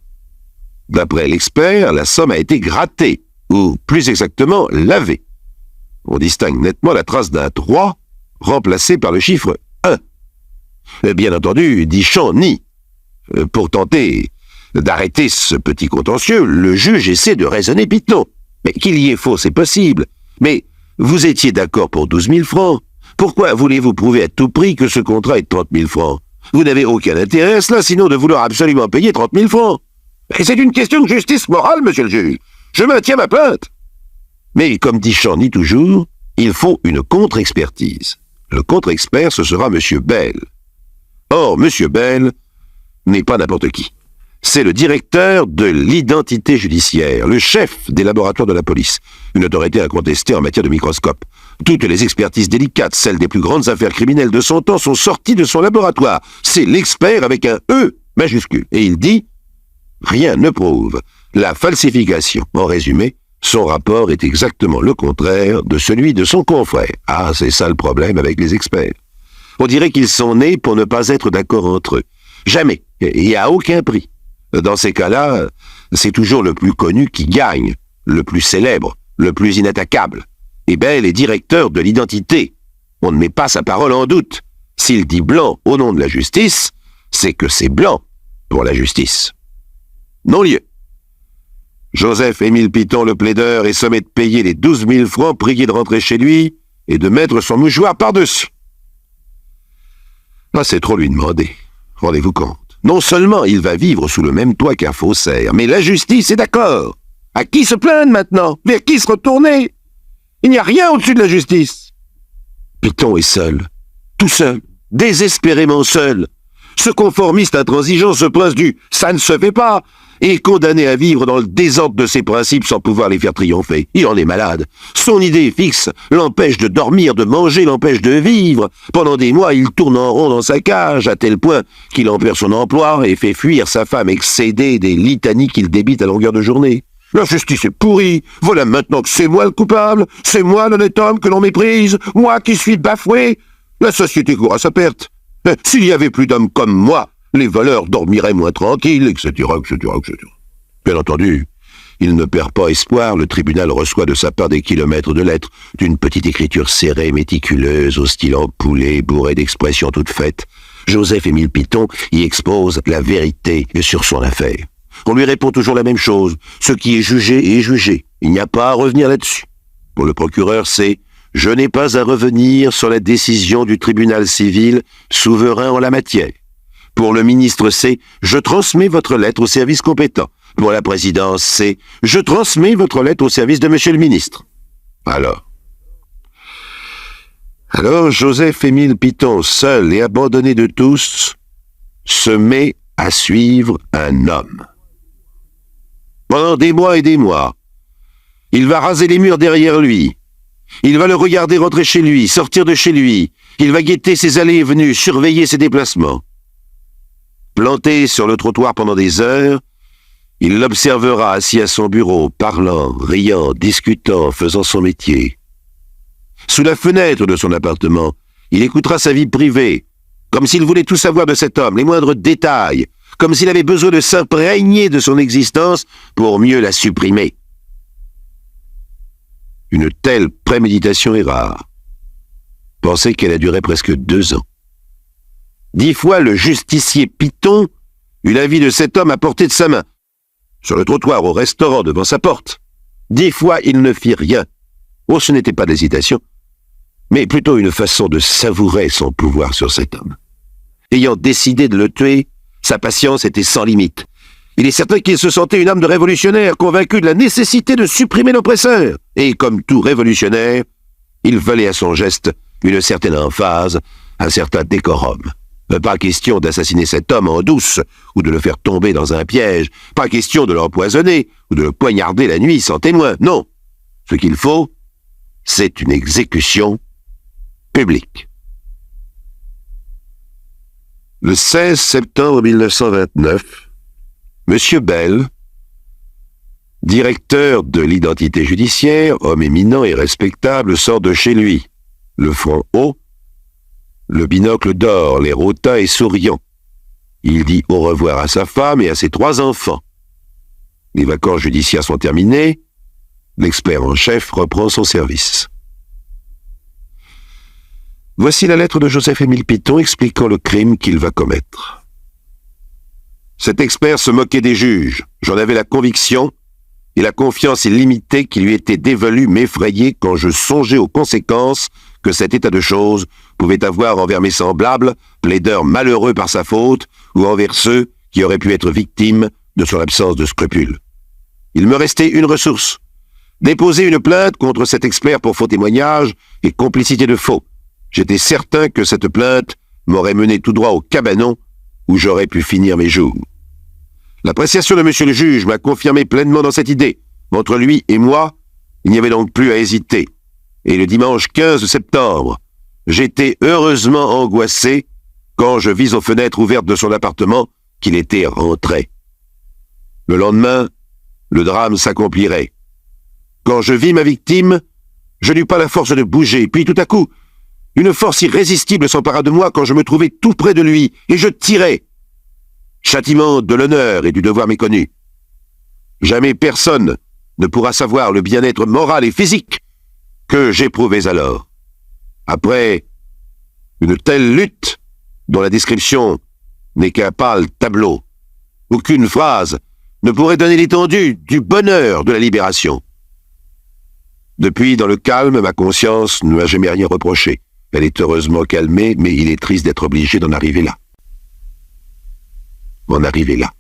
D'après l'expert, la somme a été grattée, ou plus exactement lavée. On distingue nettement la trace d'un 3 remplacé par le chiffre 1. Bien entendu, Dichand nie. Pour tenter d'arrêter ce petit contentieux, le juge essaie de raisonner Piton. Mais qu'il y ait faux, c'est possible. Mais vous étiez d'accord pour 12 000 francs. Pourquoi voulez-vous prouver à tout prix que ce contrat est de 30 000 francs? Vous n'avez aucun intérêt à cela, sinon de vouloir absolument payer 30 000 francs. Et c'est une question de justice morale, monsieur le juge. Je maintiens ma plainte. Mais comme Dichand nie toujours, il faut une contre-expertise. Le contre-expert, ce sera monsieur Bell. Or, M. Bell n'est pas n'importe qui. C'est le directeur de l'identité judiciaire, le chef des laboratoires de la police, une autorité incontestée en matière de microscope. Toutes les expertises délicates, celles des plus grandes affaires criminelles de son temps, sont sorties de son laboratoire. C'est l'expert avec un E majuscule. Et il dit « Rien ne prouve la falsification. » En résumé, son rapport est exactement le contraire de celui de son confrère. Ah, c'est ça le problème avec les experts. On dirait qu'ils sont nés pour ne pas être d'accord entre eux. Jamais, et à aucun prix. Dans ces cas-là, c'est toujours le plus connu qui gagne, le plus célèbre, le plus inattaquable. Et Bell est directeur de l'identité. On ne met pas sa parole en doute. S'il dit blanc au nom de la justice, c'est que c'est blanc pour la justice. Non-lieu. Joseph-Émile Piton, le plaideur, est sommé de payer les 12 000 francs, prié de rentrer chez lui et de mettre son mouchoir par-dessus. Ah, c'est trop lui demander. Rendez-vous compte. Non seulement il va vivre sous le même toit qu'un faussaire, mais la justice est d'accord. À qui se plaindre maintenant? Vers qui se retourner? Il n'y a rien au-dessus de la justice. Piton est seul, tout seul, désespérément seul. Ce conformiste intransigeant, ce prince du « ça ne se fait pas », est condamné à vivre dans le désordre de ses principes sans pouvoir les faire triompher. Il en est malade. Son idée fixe l'empêche de dormir, de manger, l'empêche de vivre. Pendant des mois, il tourne en rond dans sa cage, à tel point qu'il en perd son emploi et fait fuir sa femme excédée des litanies qu'il débite à longueur de journée. La justice est pourrie. Voilà maintenant que c'est moi le coupable. C'est moi l'honnête homme que l'on méprise. Moi qui suis bafoué. La société court à sa perte. S'il y avait plus d'hommes comme moi, les voleurs dormiraient moins tranquilles, etc., etc., etc. Bien entendu, il ne perd pas espoir. Le tribunal reçoit de sa part des kilomètres de lettres, d'une petite écriture serrée, méticuleuse, au style empoulé, bourré d'expressions toutes faites. Joseph-Émile Piton y expose la vérité sur son affaire. On lui répond toujours la même chose. Ce qui est jugé est jugé. Il n'y a pas à revenir là-dessus. Pour le procureur, c'est « Je n'ai pas à revenir sur la décision du tribunal civil souverain en la matière ». Pour le ministre, c'est « Je transmets votre lettre au service compétent ». Pour la présidence, c'est « Je transmets votre lettre au service de monsieur le ministre ». Alors, Joseph-Émile Piton, seul et abandonné de tous, se met à suivre un homme. Pendant des mois et des mois, il va raser les murs derrière lui. Il va le regarder rentrer chez lui, sortir de chez lui. Il va guetter ses allées et venues, surveiller ses déplacements. Planté sur le trottoir pendant des heures, il l'observera assis à son bureau, parlant, riant, discutant, faisant son métier. Sous la fenêtre de son appartement, il écoutera sa vie privée, comme s'il voulait tout savoir de cet homme, les moindres détails, comme s'il avait besoin de s'imprégner de son existence pour mieux la supprimer. Une telle préméditation est rare. Pensez qu'elle a duré presque 2 ans. 10 fois le justicier Piton eut la vie de cet homme à portée de sa main, sur le trottoir, au restaurant, devant sa porte. 10 fois il ne fit rien. Oh, ce n'était pas d'hésitation, mais plutôt une façon de savourer son pouvoir sur cet homme. Ayant décidé de le tuer, sa patience était sans limite. Il est certain qu'il se sentait une âme de révolutionnaire, convaincu de la nécessité de supprimer l'oppresseur. Et comme tout révolutionnaire, il fallait à son geste une certaine emphase, un certain décorum. Pas question d'assassiner cet homme en douce, ou de le faire tomber dans un piège. Pas question de l'empoisonner, ou de le poignarder la nuit sans témoin. Non. Ce qu'il faut, c'est une exécution publique. Le 16 septembre 1929, M. Bell, directeur de l'identité judiciaire, homme éminent et respectable, sort de chez lui, le front haut, le binocle d'or, l'air hautain et souriant. Il dit au revoir à sa femme et à ses 3 enfants. Les vacances judiciaires sont terminées, l'expert en chef reprend son service. Voici la lettre de Joseph-Émile Piton expliquant le crime qu'il va commettre. Cet expert se moquait des juges. J'en avais la conviction, et la confiance illimitée qui lui était dévolue m'effrayait quand je songeais aux conséquences que cet état de choses pouvait avoir envers mes semblables, plaideurs malheureux par sa faute, ou envers ceux qui auraient pu être victimes de son absence de scrupules. Il me restait une ressource, déposer une plainte contre cet expert pour faux témoignage et complicité de faux. J'étais certain que cette plainte m'aurait mené tout droit au cabanon où j'aurais pu finir mes jours. L'appréciation de monsieur le juge m'a confirmé pleinement dans cette idée. Entre lui et moi, il n'y avait donc plus à hésiter. Et le dimanche 15 septembre, j'étais heureusement angoissé quand je vis aux fenêtres ouvertes de son appartement qu'il était rentré. Le lendemain, le drame s'accomplirait. Quand je vis ma victime, je n'eus pas la force de bouger, puis tout à coup, une force irrésistible s'empara de moi quand je me trouvais tout près de lui, et je tirai. Châtiment de l'honneur et du devoir méconnu. Jamais personne ne pourra savoir le bien-être moral et physique que j'éprouvais alors. Après une telle lutte, dont la description n'est qu'un pâle tableau, aucune phrase ne pourrait donner l'étendue du bonheur de la libération. Depuis, dans le calme, ma conscience ne m'a jamais rien reproché. Elle est heureusement calmée, mais il est triste d'être obligé d'en arriver là. Mon arrivée là,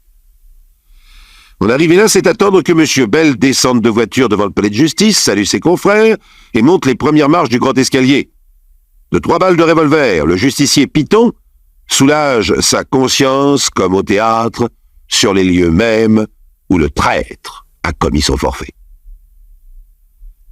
c'est attendre que M. Bell descende de voiture devant le palais de justice, salue ses confrères et monte les premières marches du grand escalier. De 3 balles de revolver, le justicier Piton soulage sa conscience comme au théâtre, sur les lieux mêmes où le traître a commis son forfait.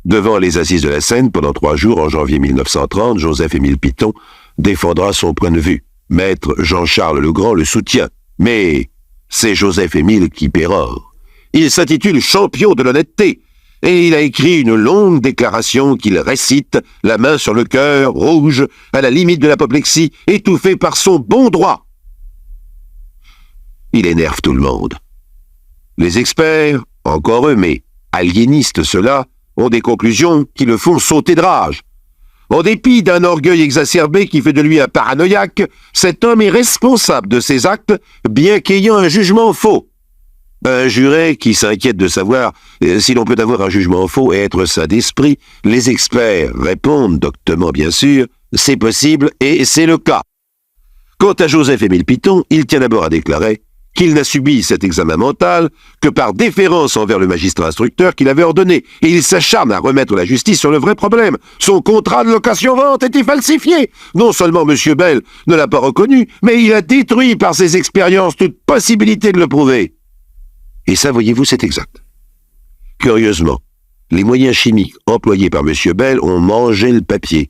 Devant les assises de la Seine, pendant 3 jours, en janvier 1930, Joseph-Émile Piton défendra son point de vue. Maître Jean-Charles Legrand le soutient. Mais c'est Joseph-Émile qui pérore. Il s'intitule champion de l'honnêteté, et il a écrit une longue déclaration qu'il récite, la main sur le cœur, rouge, à la limite de l'apoplexie, étouffé par son bon droit. Il énerve tout le monde. Les experts, encore eux, mais aliénistes ceux-là, ont des conclusions qui le font sauter de rage. En dépit d'un orgueil exacerbé qui fait de lui un paranoïaque, cet homme est responsable de ses actes, bien qu'ayant un jugement faux. Un juré qui s'inquiète de savoir si l'on peut avoir un jugement faux et être sain d'esprit, les experts répondent, doctement bien sûr, c'est possible et c'est le cas. Quant à Joseph-Émile Piton, il tient d'abord à déclarer qu'il n'a subi cet examen mental que par déférence envers le magistrat instructeur qui l'avait ordonné, et il s'acharne à remettre la justice sur le vrai problème. Son contrat de location-vente était falsifié. Non seulement M. Bell ne l'a pas reconnu, mais il a détruit par ses expériences toute possibilité de le prouver. Et ça, voyez-vous, c'est exact. Curieusement, les moyens chimiques employés par M. Bell ont mangé le papier.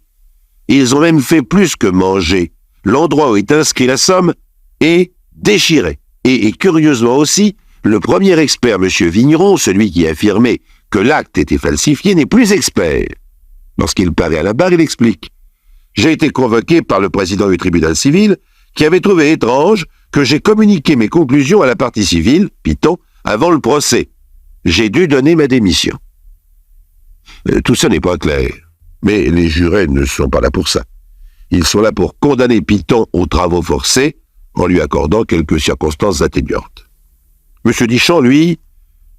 Ils ont même fait plus que manger. L'endroit où est inscrit la somme est déchiré. Et curieusement aussi, le premier expert, M. Vigneron, celui qui affirmait que l'acte était falsifié, n'est plus expert. Lorsqu'il paraît à la barre, il explique. J'ai été convoqué par le président du tribunal civil, qui avait trouvé étrange que j'ai communiqué mes conclusions à la partie civile, Piton, avant le procès. J'ai dû donner ma démission. Tout ça n'est pas clair, mais les jurés ne sont pas là pour ça. Ils sont là pour condamner Piton aux travaux forcés, en lui accordant quelques circonstances atténuantes. M. Dichand, lui,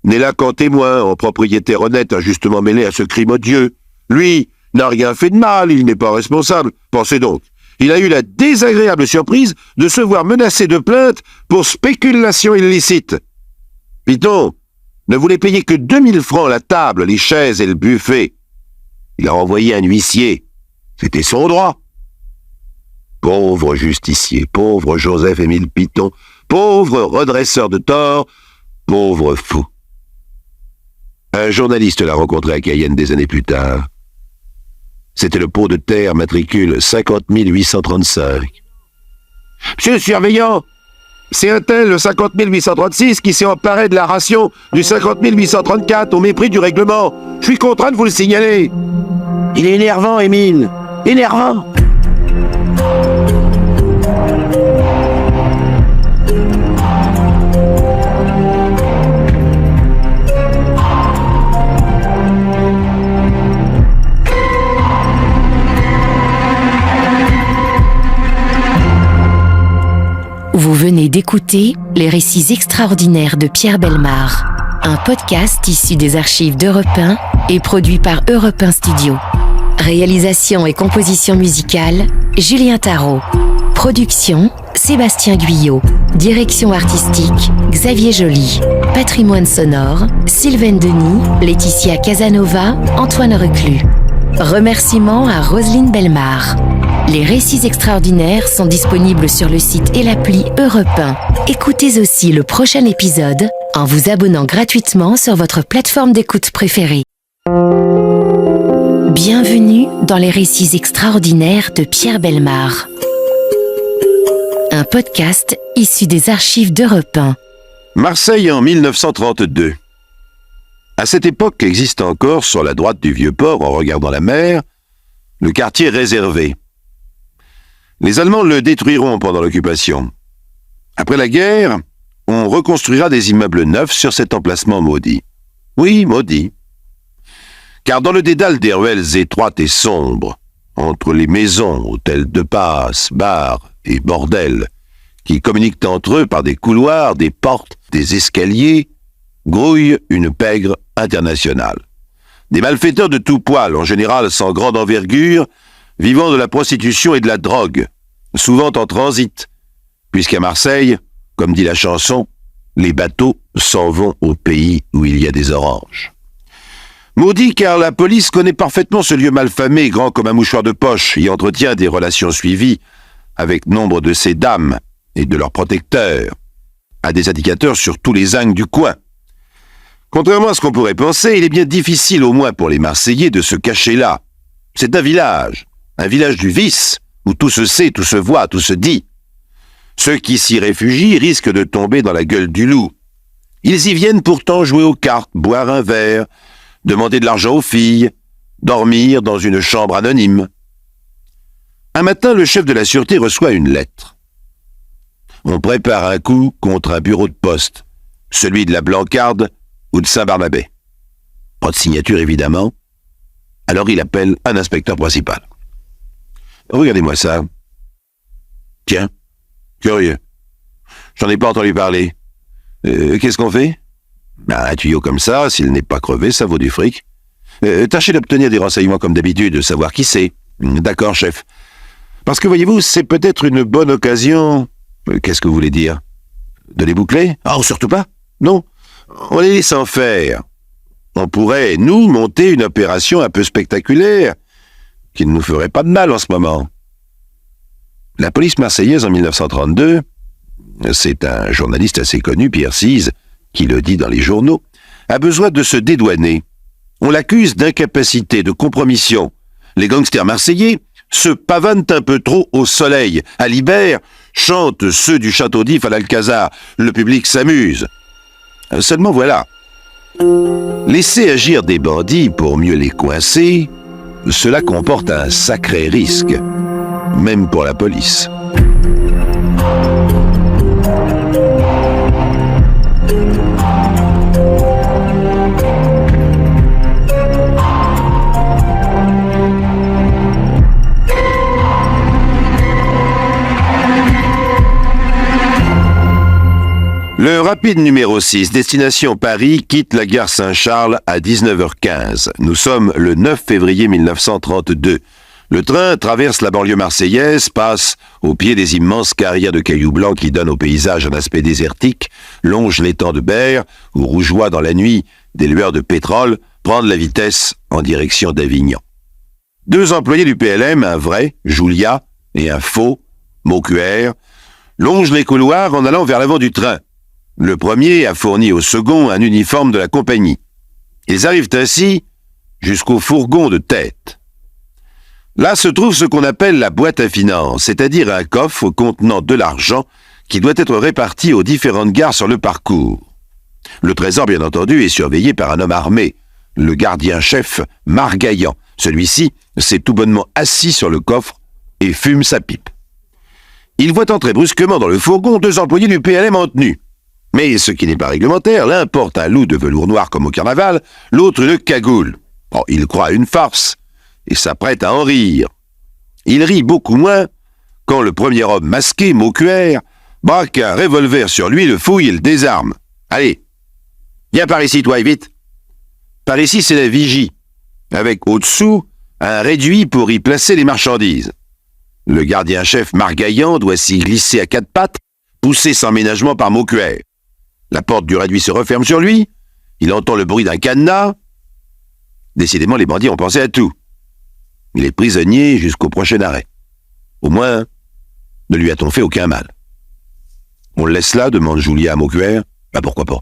n'est là qu'en témoin, en propriétaire honnête injustement mêlé à ce crime odieux. Lui n'a rien fait de mal, il n'est pas responsable. Pensez donc, il a eu la désagréable surprise de se voir menacé de plainte pour spéculation illicite. Piton ne voulait payer que 2000 francs la table, les chaises et le buffet. Il a renvoyé un huissier. C'était son droit. Pauvre justicier, pauvre Joseph-Émile Piton, pauvre redresseur de tort, pauvre fou. Un journaliste l'a rencontré à Cayenne des années plus tard. C'était le pot de terre matricule 50 835. « Monsieur le surveillant, c'est un tel, le 50 836, qui s'est emparé de la ration du 50 834 au mépris du règlement. Je suis contraint de vous le signaler. » Il est énervant, Émile. Énervant. Vous venez d'écouter Les récits extraordinaires de Pierre Bellemare, un podcast issu des archives d'Europe 1 et produit par Europe 1 Studio. Réalisation et composition musicale, Julien Tarot. Production, Sébastien Guyot. Direction artistique, Xavier Joly. Patrimoine sonore, Sylvain Denis, Laetitia Casanova, Antoine Reclus. Remerciements à Roselyne Bellemare. Les récits extraordinaires sont disponibles sur le site et l'appli Europe 1. Écoutez aussi le prochain épisode en vous abonnant gratuitement sur votre plateforme d'écoute préférée. Bienvenue dans les récits extraordinaires de Pierre Bellemare. Un podcast issu des archives d'Europe 1. Marseille en 1932. À cette époque existe encore, sur la droite du Vieux-Port, en regardant la mer, le quartier réservé. Les Allemands le détruiront pendant l'occupation. Après la guerre, on reconstruira des immeubles neufs sur cet emplacement maudit. Oui, maudit. Car dans le dédale des ruelles étroites et sombres, entre les maisons, hôtels de passe, bars et bordels, qui communiquent entre eux par des couloirs, des portes, des escaliers, grouille une pègre internationale. Des malfaiteurs de tout poil, en général sans grande envergure, vivant de la prostitution et de la drogue, souvent en transit, puisqu'à Marseille, comme dit la chanson, les bateaux s'en vont au pays où il y a des oranges. Maudit car la police connaît parfaitement ce lieu malfamé, grand comme un mouchoir de poche, y entretient des relations suivies avec nombre de ces dames et de leurs protecteurs, à des indicateurs sur tous les zincs du coin. Contrairement à ce qu'on pourrait penser, il est bien difficile au moins pour les Marseillais de se cacher là. C'est un village du vice, où tout se sait, tout se voit, tout se dit. Ceux qui s'y réfugient risquent de tomber dans la gueule du loup. Ils y viennent pourtant jouer aux cartes, boire un verre, demander de l'argent aux filles, dormir dans une chambre anonyme. Un matin, le chef de la sûreté reçoit une lettre. On prépare un coup contre un bureau de poste, celui de la Blancarde ou de Saint-Barnabé. Pas de signature, évidemment. Alors il appelle un inspecteur principal. Regardez-moi ça. Tiens, curieux. J'en ai pas entendu parler. Qu'est-ce qu'on fait? Un tuyau comme ça, s'il n'est pas crevé, ça vaut du fric. Tâchez d'obtenir des renseignements comme d'habitude, de savoir qui c'est. D'accord, chef. Parce que voyez-vous, c'est peut-être une bonne occasion... Qu'est-ce que vous voulez dire? De les boucler? Oh, surtout pas. Non. On les laisse en faire. On pourrait, nous, monter une opération un peu spectaculaire, qui ne nous ferait pas de mal en ce moment. La police marseillaise en 1932, c'est un journaliste assez connu, Pierre Cise, qui le dit dans les journaux, a besoin de se dédouaner. On l'accuse d'incapacité, de compromission. Les gangsters marseillais se pavanent un peu trop au soleil. À l'hiver, chantent ceux du Château d'If à l'Alcazar. Le public s'amuse. Seulement voilà. Laisser agir des bandits pour mieux les coincer, cela comporte un sacré risque, même pour la police. Le rapide numéro 6, destination Paris, quitte la gare Saint-Charles à 19h15. Nous sommes le 9 février 1932. Le train traverse la banlieue marseillaise, passe au pied des immenses carrières de cailloux blancs qui donnent au paysage un aspect désertique, longe l'étang de Berre, où rougeoient dans la nuit des lueurs de pétrole, prendre la vitesse en direction d'Avignon. Deux employés du PLM, un vrai, Julia, et un faux, Maucuère, longent les couloirs en allant vers l'avant du train. Le premier a fourni au second un uniforme de la compagnie. Ils arrivent ainsi jusqu'au fourgon de tête. Là se trouve ce qu'on appelle la boîte à finances, c'est-à-dire un coffre contenant de l'argent qui doit être réparti aux différentes gares sur le parcours. Le trésor, bien entendu, est surveillé par un homme armé, le gardien-chef Margaillan. Celui-ci s'est tout bonnement assis sur le coffre et fume sa pipe. Il voit entrer brusquement dans le fourgon deux employés du PLM en tenue. Mais ce qui n'est pas réglementaire, l'un porte un loup de velours noir comme au carnaval, l'autre une cagoule. Oh, il croit à une farce et s'apprête à en rire. Il rit beaucoup moins quand le premier homme masqué, Maucuère, braque un revolver sur lui, le fouille et le désarme. Allez, viens par ici, toi, et vite. Par ici, c'est la vigie, avec au-dessous un réduit pour y placer les marchandises. Le gardien-chef Margaillan doit s'y glisser à quatre pattes, poussé sans ménagement par Maucuère. La porte du réduit se referme sur lui, il entend le bruit d'un cadenas. Décidément, les bandits ont pensé à tout. Il est prisonnier jusqu'au prochain arrêt. Au moins, ne lui a-t-on fait aucun mal. On le laisse là, demande Julia à Maucuère. Bah pourquoi pas.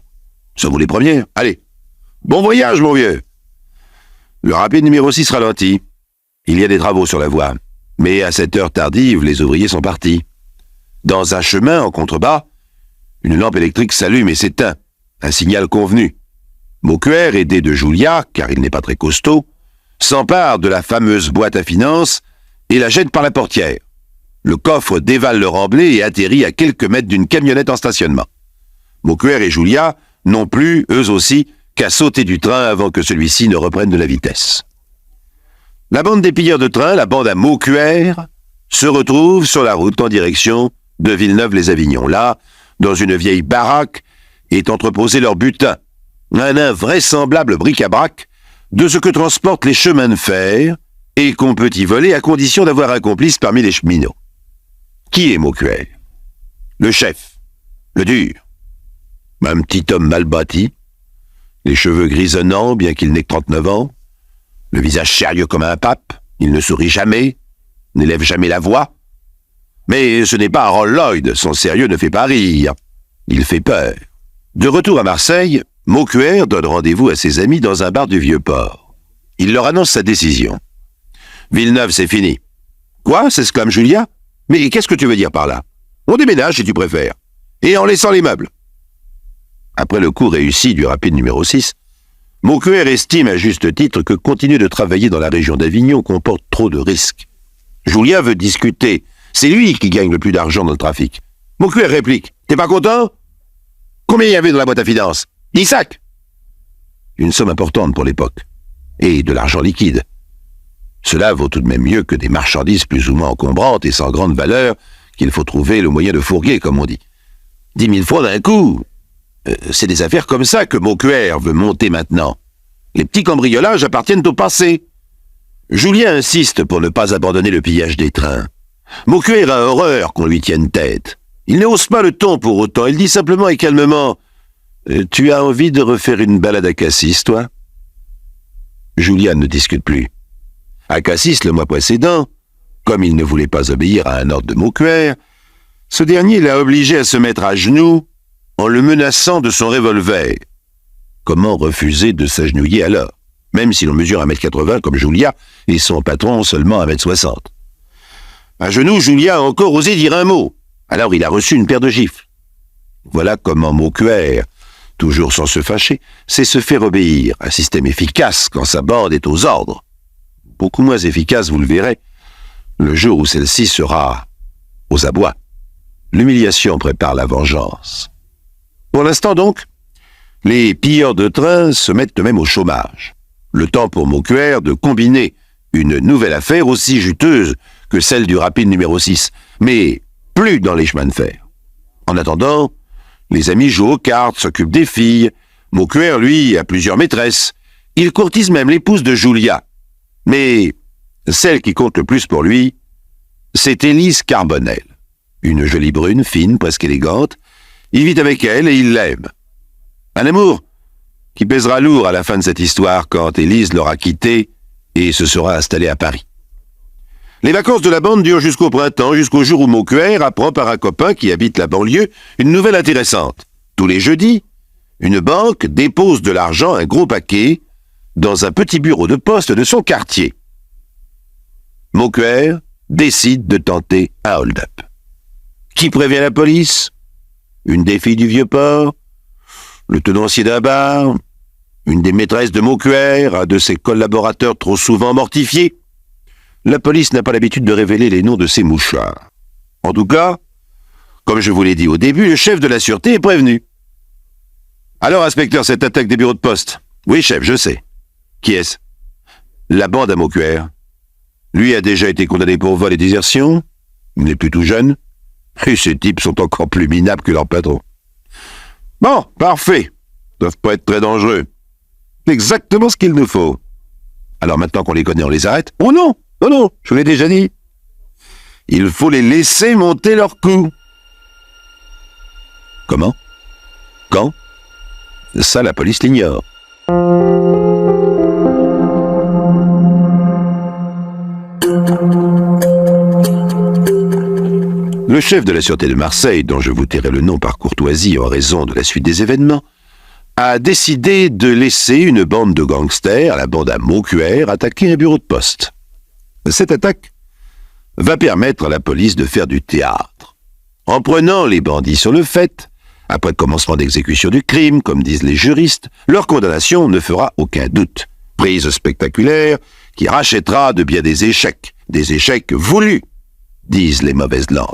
Ça vous les premières. Allez. Bon voyage, mon vieux. Le rapide numéro 6 ralentit. Il y a des travaux sur la voie. Mais à cette heure tardive, les ouvriers sont partis. Dans un chemin, en contrebas, une lampe électrique s'allume et s'éteint. Un signal convenu. Maucuère, aidé de Julia, car il n'est pas très costaud, s'empare de la fameuse boîte à finances et la jette par la portière. Le coffre dévale le remblai et atterrit à quelques mètres d'une camionnette en stationnement. Maucuère et Julia n'ont plus, eux aussi, qu'à sauter du train avant que celui-ci ne reprenne de la vitesse. La bande des pilleurs de train, la bande à Maucuère, se retrouve sur la route en direction de Villeneuve-les-Avignon. Là, dans une vieille baraque, est entreposé leur butin, un invraisemblable bric-à-brac de ce que transportent les chemins de fer et qu'on peut y voler à condition d'avoir un complice parmi les cheminots. Qui est Maucuère? Le chef, le dur. Un petit homme mal bâti, les cheveux grisonnants bien qu'il n'ait que 39 ans, le visage sérieux comme un pape, il ne sourit jamais, n'élève jamais la voix. Mais ce n'est pas Harold Lloyd, son sérieux ne fait pas rire, il fait peur. De retour à Marseille, Maucuère donne rendez-vous à ses amis dans un bar du Vieux-Port. Il leur annonce sa décision. Villeneuve, c'est fini. Quoi? S'exclame Julia. Mais qu'est-ce que tu veux dire par là? On déménage si tu préfères. Et en laissant les meubles. Après le coup réussi du rapide numéro 6, Maucuère estime à juste titre que continuer de travailler dans la région d'Avignon comporte trop de risques. Julia veut discuter. C'est lui qui gagne le plus d'argent dans le trafic. Maucuère réplique. T'es pas content? Combien il y avait dans la boîte à finances? 10 sacs. Une somme importante pour l'époque. Et de l'argent liquide. Cela vaut tout de même mieux que des marchandises plus ou moins encombrantes et sans grande valeur qu'il faut trouver le moyen de fourguer, comme on dit. 10 000 francs d'un coup. C'est des affaires comme ça que Maucuère veut monter maintenant. Les petits cambriolages appartiennent au passé. Julien insiste pour ne pas abandonner le pillage des trains. Maucuère a horreur qu'on lui tienne tête. Il n'ose pas le ton pour autant. Il dit simplement et calmement « Tu as envie de refaire une balade à Cassis, toi ?» Julien ne discute plus. À Cassis, le mois précédent, comme il ne voulait pas obéir à un ordre de Maucuère, ce dernier l'a obligé à se mettre à genoux en le menaçant de son revolver. Comment refuser de s'agenouiller alors, même si l'on mesure 1m80 comme Julia et son patron seulement 1m60? À genoux, Julia a encore osé dire un mot. Alors il a reçu une paire de gifles. Voilà comment Maucuère, toujours sans se fâcher, sait se faire obéir, un système efficace quand sa bande est aux ordres. Beaucoup moins efficace, vous le verrez, le jour où celle-ci sera aux abois. L'humiliation prépare la vengeance. Pour l'instant donc, les pilleurs de train se mettent eux-mêmes au chômage. Le temps pour Maucuère de combiner une nouvelle affaire aussi juteuse que celle du rapide numéro 6, mais plus dans les chemins de fer. En attendant, les amis jouent aux cartes, s'occupent des filles. Maucuère, lui, a plusieurs maîtresses. Il courtise même l'épouse de Julia. Mais celle qui compte le plus pour lui, c'est Élise Carbonel. Une jolie brune, fine, presque élégante. Il vit avec elle et il l'aime. Un amour qui pèsera lourd à la fin de cette histoire quand Élise l'aura quitté et se sera installée à Paris. Les vacances de la bande durent jusqu'au printemps, jusqu'au jour où Maucuère apprend par un copain qui habite la banlieue une nouvelle intéressante. Tous les jeudis, une banque dépose de l'argent, un gros paquet, dans un petit bureau de poste de son quartier. Maucuère décide de tenter un hold-up. Qui prévient la police? Une des filles du Vieux-Port? Le tenancier d'un bar? Une des maîtresses de Maucuère? Un de ses collaborateurs trop souvent mortifiés? La police n'a pas l'habitude de révéler les noms de ses mouchards. En tout cas, comme je vous l'ai dit au début, le chef de la sûreté est prévenu. Alors, inspecteur, cette attaque des bureaux de poste? Oui, chef, je sais. Qui est-ce? La bande à Maucuère. Lui a déjà été condamné pour vol et désertion. Il n'est plus tout jeune. Et ces types sont encore plus minables que leur patron. Bon, parfait. Ils doivent pas être très dangereux. C'est exactement ce qu'il nous faut. Alors maintenant qu'on les connaît, on les arrête? Oh non! Non, non, je vous l'ai déjà dit. Il faut les laisser monter leur coup. Comment? Quand? Ça, la police l'ignore. Le chef de la sûreté de Marseille, dont je vous tairai le nom par courtoisie en raison de la suite des événements, a décidé de laisser une bande de gangsters, la bande à Maucuère, attaquer un bureau de poste. Cette attaque va permettre à la police de faire du théâtre. En prenant les bandits sur le fait, après le commencement d'exécution du crime, comme disent les juristes, leur condamnation ne fera aucun doute. Prise spectaculaire qui rachètera de bien des échecs voulus, disent les mauvaises langues.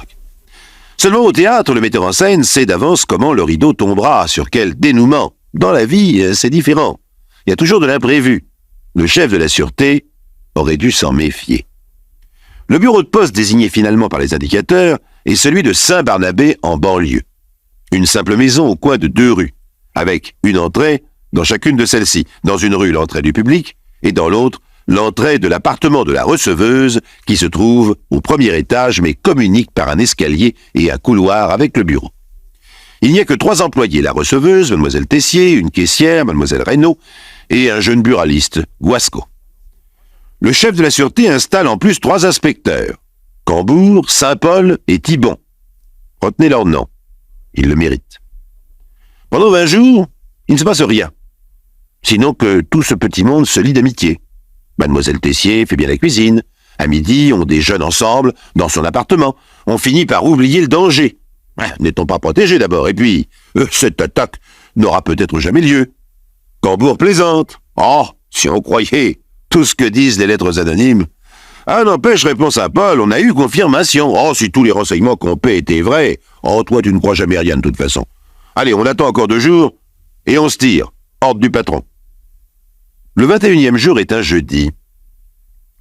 Seulement au théâtre, le metteur en scène sait d'avance comment le rideau tombera, sur quel dénouement. Dans la vie, c'est différent. Il y a toujours de l'imprévu. Le chef de la sûreté aurait dû s'en méfier. Le bureau de poste désigné finalement par les indicateurs est celui de Saint-Barnabé en banlieue. Une simple maison au coin de 2 rues, avec une entrée dans chacune de celles-ci. Dans une rue, l'entrée du public, et dans l'autre, l'entrée de l'appartement de la receveuse qui se trouve au premier étage mais communique par un escalier et un couloir avec le bureau. Il n'y a que 3 employés, la receveuse, mademoiselle Tessier, une caissière, mademoiselle Reynaud, et un jeune buraliste, Guasco. Le chef de la sûreté installe en plus 3 inspecteurs, Cambour, Saint-Paul et Thibon. Retenez leur nom, ils le méritent. Pendant 20 jours, il ne se passe rien, sinon que tout ce petit monde se lie d'amitié. Mademoiselle Tessier fait bien la cuisine. À midi, on déjeune ensemble dans son appartement. On finit par oublier le danger. N'est-on pas protégé d'abord? Et puis, cette attaque n'aura peut-être jamais lieu. Cambour plaisante. Oh, si on croyait tout ce que disent les lettres anonymes. Ah, n'empêche, répond Saint-Paul, on a eu confirmation. Oh, si tous les renseignements qu'on paie étaient vrais. Oh, toi, tu ne crois jamais rien de toute façon. Allez, on attend encore 2 jours et on se tire. Ordre du patron. Le 21e jour est un jeudi.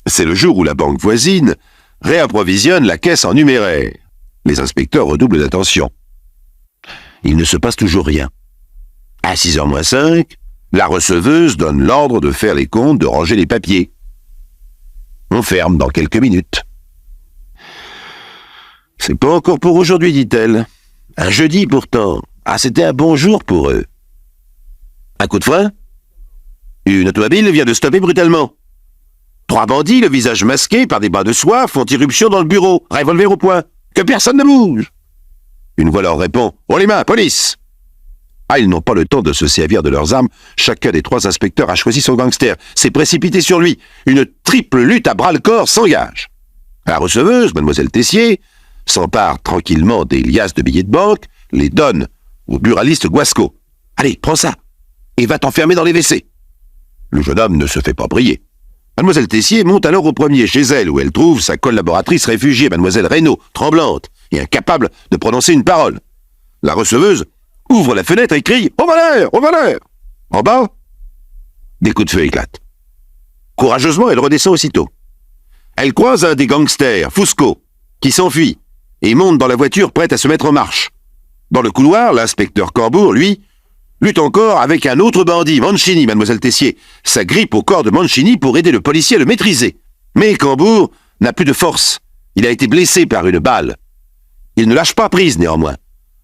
C'est le jour où la banque voisine réapprovisionne la caisse en numéraire. Les inspecteurs redoublent d'attention. Il ne se passe toujours rien. À 6h moins 5, la receveuse donne l'ordre de faire les comptes, de ranger les papiers. On ferme dans quelques minutes. C'est pas encore pour aujourd'hui, dit-elle. Un jeudi pourtant. Ah, c'était un bon jour pour eux. Un coup de frein? Une automobile vient de stopper brutalement. 3 bandits, le visage masqué par des bras de soie, font irruption dans le bureau, revolver au poing. Que personne ne bouge. Une voix leur répond « Haut les mains, police !» Ah, ils n'ont pas le temps de se servir de leurs armes. Chacun des 3 inspecteurs a choisi son gangster, s'est précipité sur lui. Une triple lutte à bras-le-corps s'engage. La receveuse, mademoiselle Tessier, s'empare tranquillement des liasses de billets de banque, les donne au buraliste Guasco. « Allez, prends ça, et va t'enfermer dans les WC. » Le jeune homme ne se fait pas briller. Mademoiselle Tessier monte alors au premier chez elle, où elle trouve sa collaboratrice réfugiée, mademoiselle Reynaud, tremblante et incapable de prononcer une parole. La receveuse ouvre la fenêtre et crie « Au voleur! Au voleur !» En bas, des coups de feu éclatent. Courageusement, elle redescend aussitôt. Elle croise un des gangsters, Fusco, qui s'enfuit et monte dans la voiture prête à se mettre en marche. Dans le couloir, l'inspecteur Cambour, lui, lutte encore avec un autre bandit, Mancini, mademoiselle Tessier, s'agrippe au corps de Mancini pour aider le policier à le maîtriser. Mais Cambour n'a plus de force. Il a été blessé par une balle. Il ne lâche pas prise, néanmoins.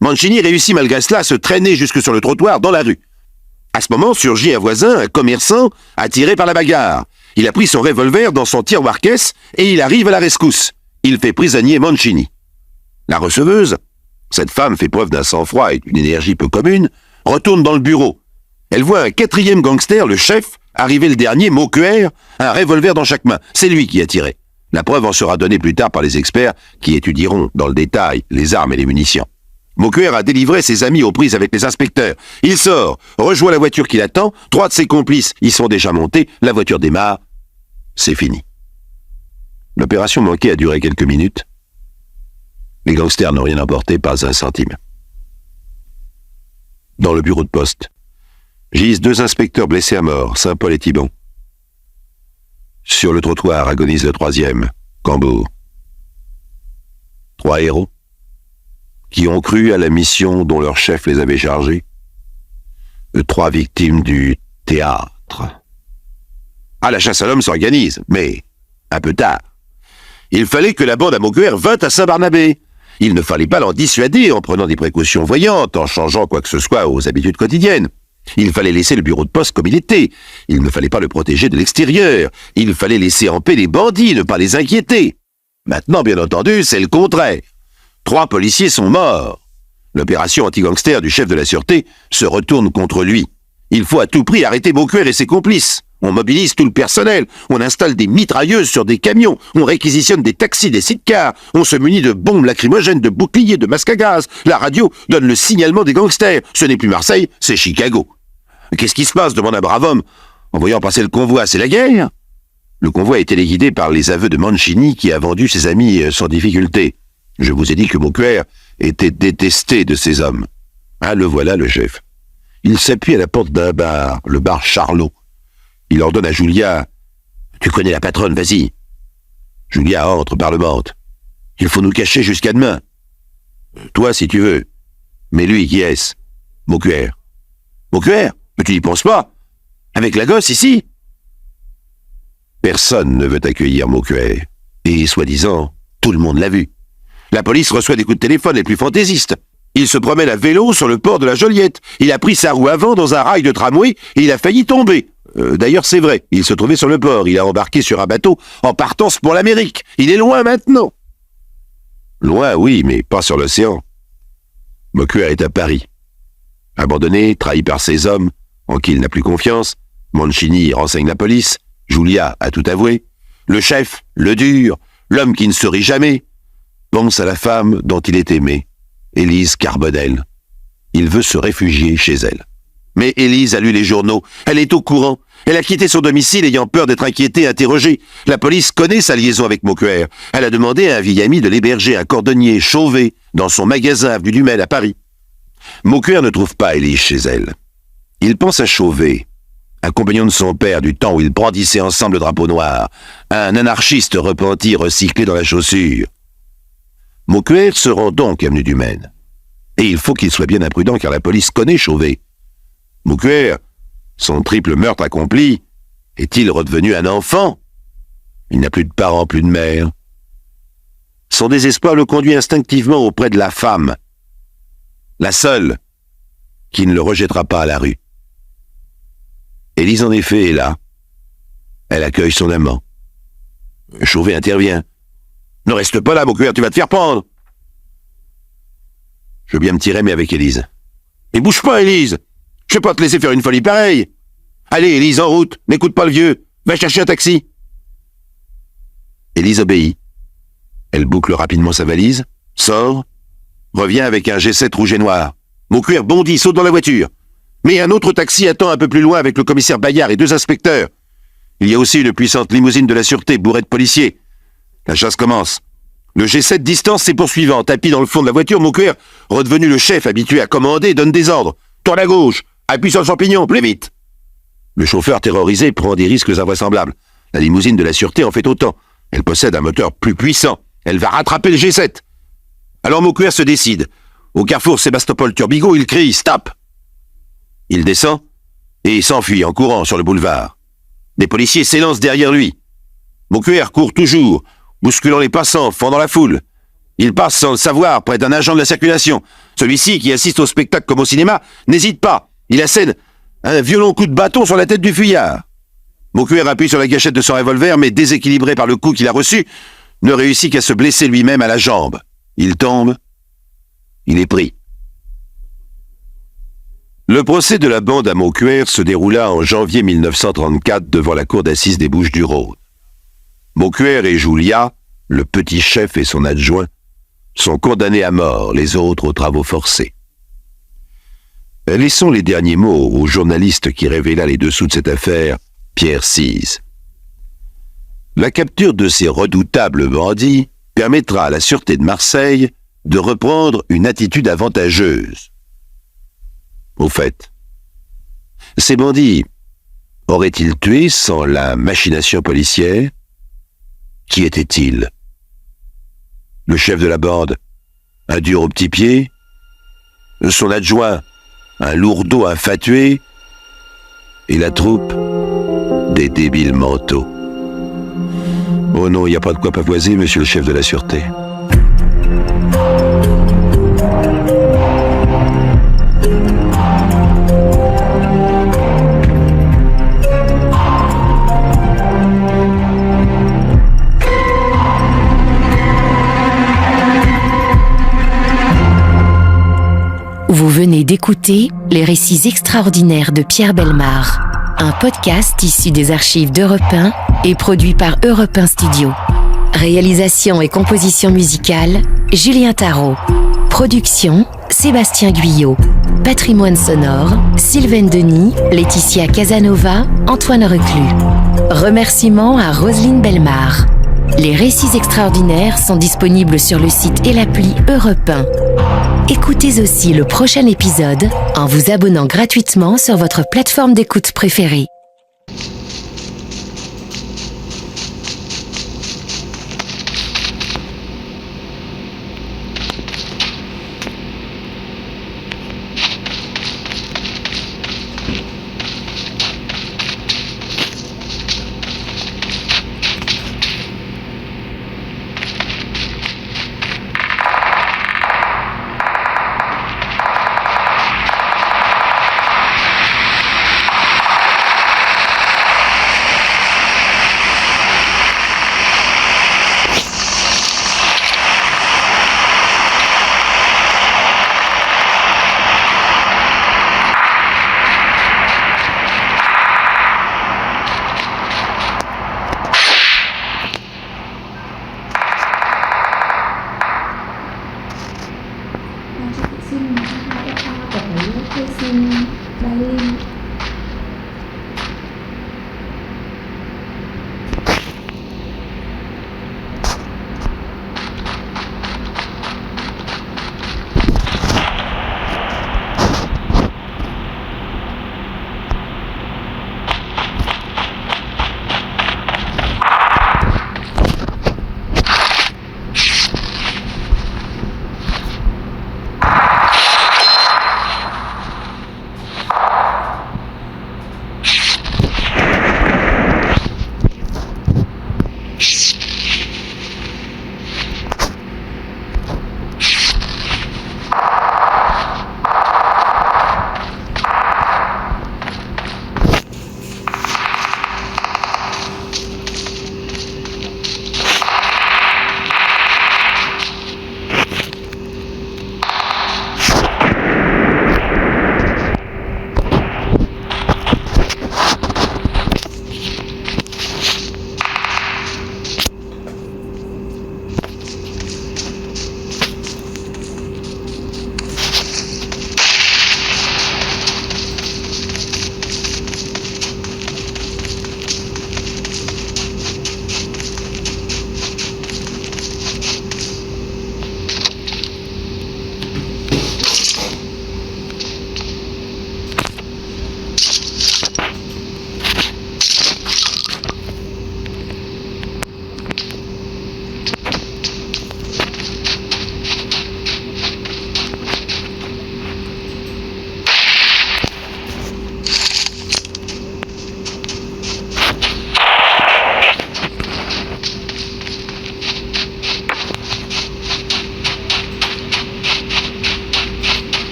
Mancini réussit malgré cela à se traîner jusque sur le trottoir dans la rue. À ce moment, surgit un voisin, un commerçant, attiré par la bagarre. Il a pris son revolver dans son tiroir-caisse et il arrive à la rescousse. Il fait prisonnier Mancini. La receveuse, cette femme fait preuve d'un sang-froid et d'une énergie peu commune, retourne dans le bureau. Elle voit un 4e gangster, le chef, arriver le dernier, Maucuère, un revolver dans chaque main. C'est lui qui a tiré. La preuve en sera donnée plus tard par les experts qui étudieront dans le détail les armes et les munitions. Maucuère a délivré ses amis aux prises avec les inspecteurs. Il sort, rejoint la voiture qui l'attend, 3 de ses complices y sont déjà montés, la voiture démarre. C'est fini. L'opération manquée a duré quelques minutes. Les gangsters n'ont rien emporté, pas un centime. Dans le bureau de poste, gisent 2 inspecteurs blessés à mort, Saint-Paul et Thibon. Sur le trottoir agonise le 3e, Cambour. 3 héros qui ont cru à la mission dont leur chef les avait chargés. 3 victimes du théâtre. Ah, la chasse à l'homme s'organise, mais un peu tard. Il fallait que la bande à Maucuère vînt à Saint-Barnabé. Il ne fallait pas l'en dissuader en prenant des précautions voyantes, en changeant quoi que ce soit aux habitudes quotidiennes. Il fallait laisser le bureau de poste comme il était. Il ne fallait pas le protéger de l'extérieur. Il fallait laisser en paix les bandits, ne pas les inquiéter. Maintenant, bien entendu, c'est le contraire. 3 policiers sont morts. L'opération anti-gangster du chef de la sûreté se retourne contre lui. Il faut à tout prix arrêter Beaucuère et ses complices. On mobilise tout le personnel, on installe des mitrailleuses sur des camions, on réquisitionne des taxis, des sidecars, on se munit de bombes lacrymogènes, de boucliers, de masques à gaz. La radio donne le signalement des gangsters. Ce n'est plus Marseille, c'est Chicago. Qu'est-ce qui se passe, demande un brave homme. En voyant passer le convoi, c'est la guerre. Le convoi est téléguidé par les aveux de Mancini qui a vendu ses amis sans difficulté. Je vous ai dit que Beaucuère était détesté de ses hommes. Ah, le voilà, le chef. Il s'appuie à la porte d'un bar, le bar Charlot. Il ordonne à Julia « Tu connais la patronne, vas-y !» Julia entre, parlemente. « Il faut nous cacher jusqu'à demain. »« Toi, si tu veux. »« Mais lui, qui est-ce ?»« Beaucuère. »« Beaucuère ? Mais tu n'y penses pas ? Avec la gosse, ici ?» Personne ne veut accueillir Beaucuère. Et, soi-disant, tout le monde l'a vu. La police reçoit des coups de téléphone les plus fantaisistes. Il se promène à vélo sur le port de la Joliette. Il a pris sa roue avant dans un rail de tramway et il a failli tomber. D'ailleurs, c'est vrai, il se trouvait sur le port. Il a embarqué sur un bateau en partance pour l'Amérique. Il est loin maintenant. Loin, oui, mais pas sur l'océan. Beaucuère est à Paris. Abandonné, trahi par ses hommes, en qui il n'a plus confiance, Mancini renseigne la police, Julia a tout avoué, le chef, le dur, l'homme qui ne se rit jamais, pense à la femme dont il est aimé, Élise Carbonel. Il veut se réfugier chez elle. Mais Élise a lu les journaux, elle est au courant. Elle a quitté son domicile ayant peur d'être inquiétée, interrogée. La police connaît sa liaison avec Beaucuère. Elle a demandé à un vieil ami de l'héberger, un cordonnier Chauvet, dans son magasin avenue du Mail à Paris. Beaucuère ne trouve pas Élise chez elle. Il pense à Chauvet, un compagnon de son père du temps où ils brandissaient ensemble le drapeau noir, un anarchiste repenti recyclé dans la chaussure. Beaucuère se rend donc avenue du Maine. Et il faut qu'il soit bien imprudent car la police connaît Chauvet. Beaucuère, son triple meurtre accompli, est-il redevenu un enfant? Il n'a plus de parents, plus de mère. Son désespoir le conduit instinctivement auprès de la femme, la seule, qui ne le rejettera pas à la rue. Élise, en effet, est là. Elle accueille son amant. Chauvet intervient. « Ne reste pas là, Beaucuère, tu vas te faire prendre !» Je veux bien me tirer, mais avec Élise. « Mais bouge pas, Élise! Je vais pas te laisser faire une folie pareille! Allez, Élise, en route! N'écoute pas le vieux! Va chercher un taxi !» Élise obéit. Elle boucle rapidement sa valise, sort, revient avec un G7 rouge et noir. Beaucuère bondit, saute dans la voiture. Mais un autre taxi attend un peu plus loin avec le commissaire Bayard et 2 inspecteurs. Il y a aussi une puissante limousine de la sûreté bourrée de policiers. La chasse commence. Le G7 distance ses poursuivants. Tapis dans le fond de la voiture, Beaucuère, redevenu le chef habitué à commander, donne des ordres. Tourne à gauche, appuie sur le champignon, plus vite. Le chauffeur terrorisé prend des risques invraisemblables. La limousine de la sûreté en fait autant. Elle possède un moteur plus puissant. Elle va rattraper le G7. Alors Beaucuère se décide. Au carrefour Sébastopol-Turbigo, il crie « Stop !» Il descend et s'enfuit en courant sur le boulevard. Des policiers s'élancent derrière lui. Beaucuère court toujours, bousculant les passants, fendant la foule. Il passe sans le savoir près d'un agent de la circulation. Celui-ci, qui assiste au spectacle comme au cinéma, n'hésite pas. Il assène un violent coup de bâton sur la tête du fuyard. Beaucuère appuie sur la gâchette de son revolver, mais déséquilibré par le coup qu'il a reçu, ne réussit qu'à se blesser lui-même à la jambe. Il tombe. Il est pris. Le procès de la bande à Beaucuère se déroula en janvier 1934 devant la cour d'assises des Bouches-du-Rhône. Beaucuère et Julia, le petit chef et son adjoint, sont condamnés à mort, les autres aux travaux forcés. Laissons les derniers mots au journaliste qui révéla les dessous de cette affaire, Pierre Cise. La capture de ces redoutables bandits permettra à la Sûreté de Marseille de reprendre une attitude avantageuse. Au fait, ces bandits auraient-ils tué sans la machination policière? Qui était-il? Le chef de la bande, un dur au petit pied? Son adjoint, un lourdeau infatué? Et la troupe, des débiles mentaux? Oh non, il n'y a pas de quoi pavoiser, monsieur le chef de la sûreté. venez d'écouter Les récits extraordinaires de Pierre Bellemare, un podcast issu des archives d'Europe 1 et produit par Europe 1 Studio. Réalisation et composition musicale, Julien Tarot. Production, Sébastien Guyot. Patrimoine sonore, Sylvaine Denis, Laetitia Casanova, Antoine Reclus. Remerciements à Roselyne Bellemare. Les récits extraordinaires sont disponibles sur le site et l'appli Europe 1. Écoutez aussi le prochain épisode en vous abonnant gratuitement sur votre plateforme d'écoute préférée.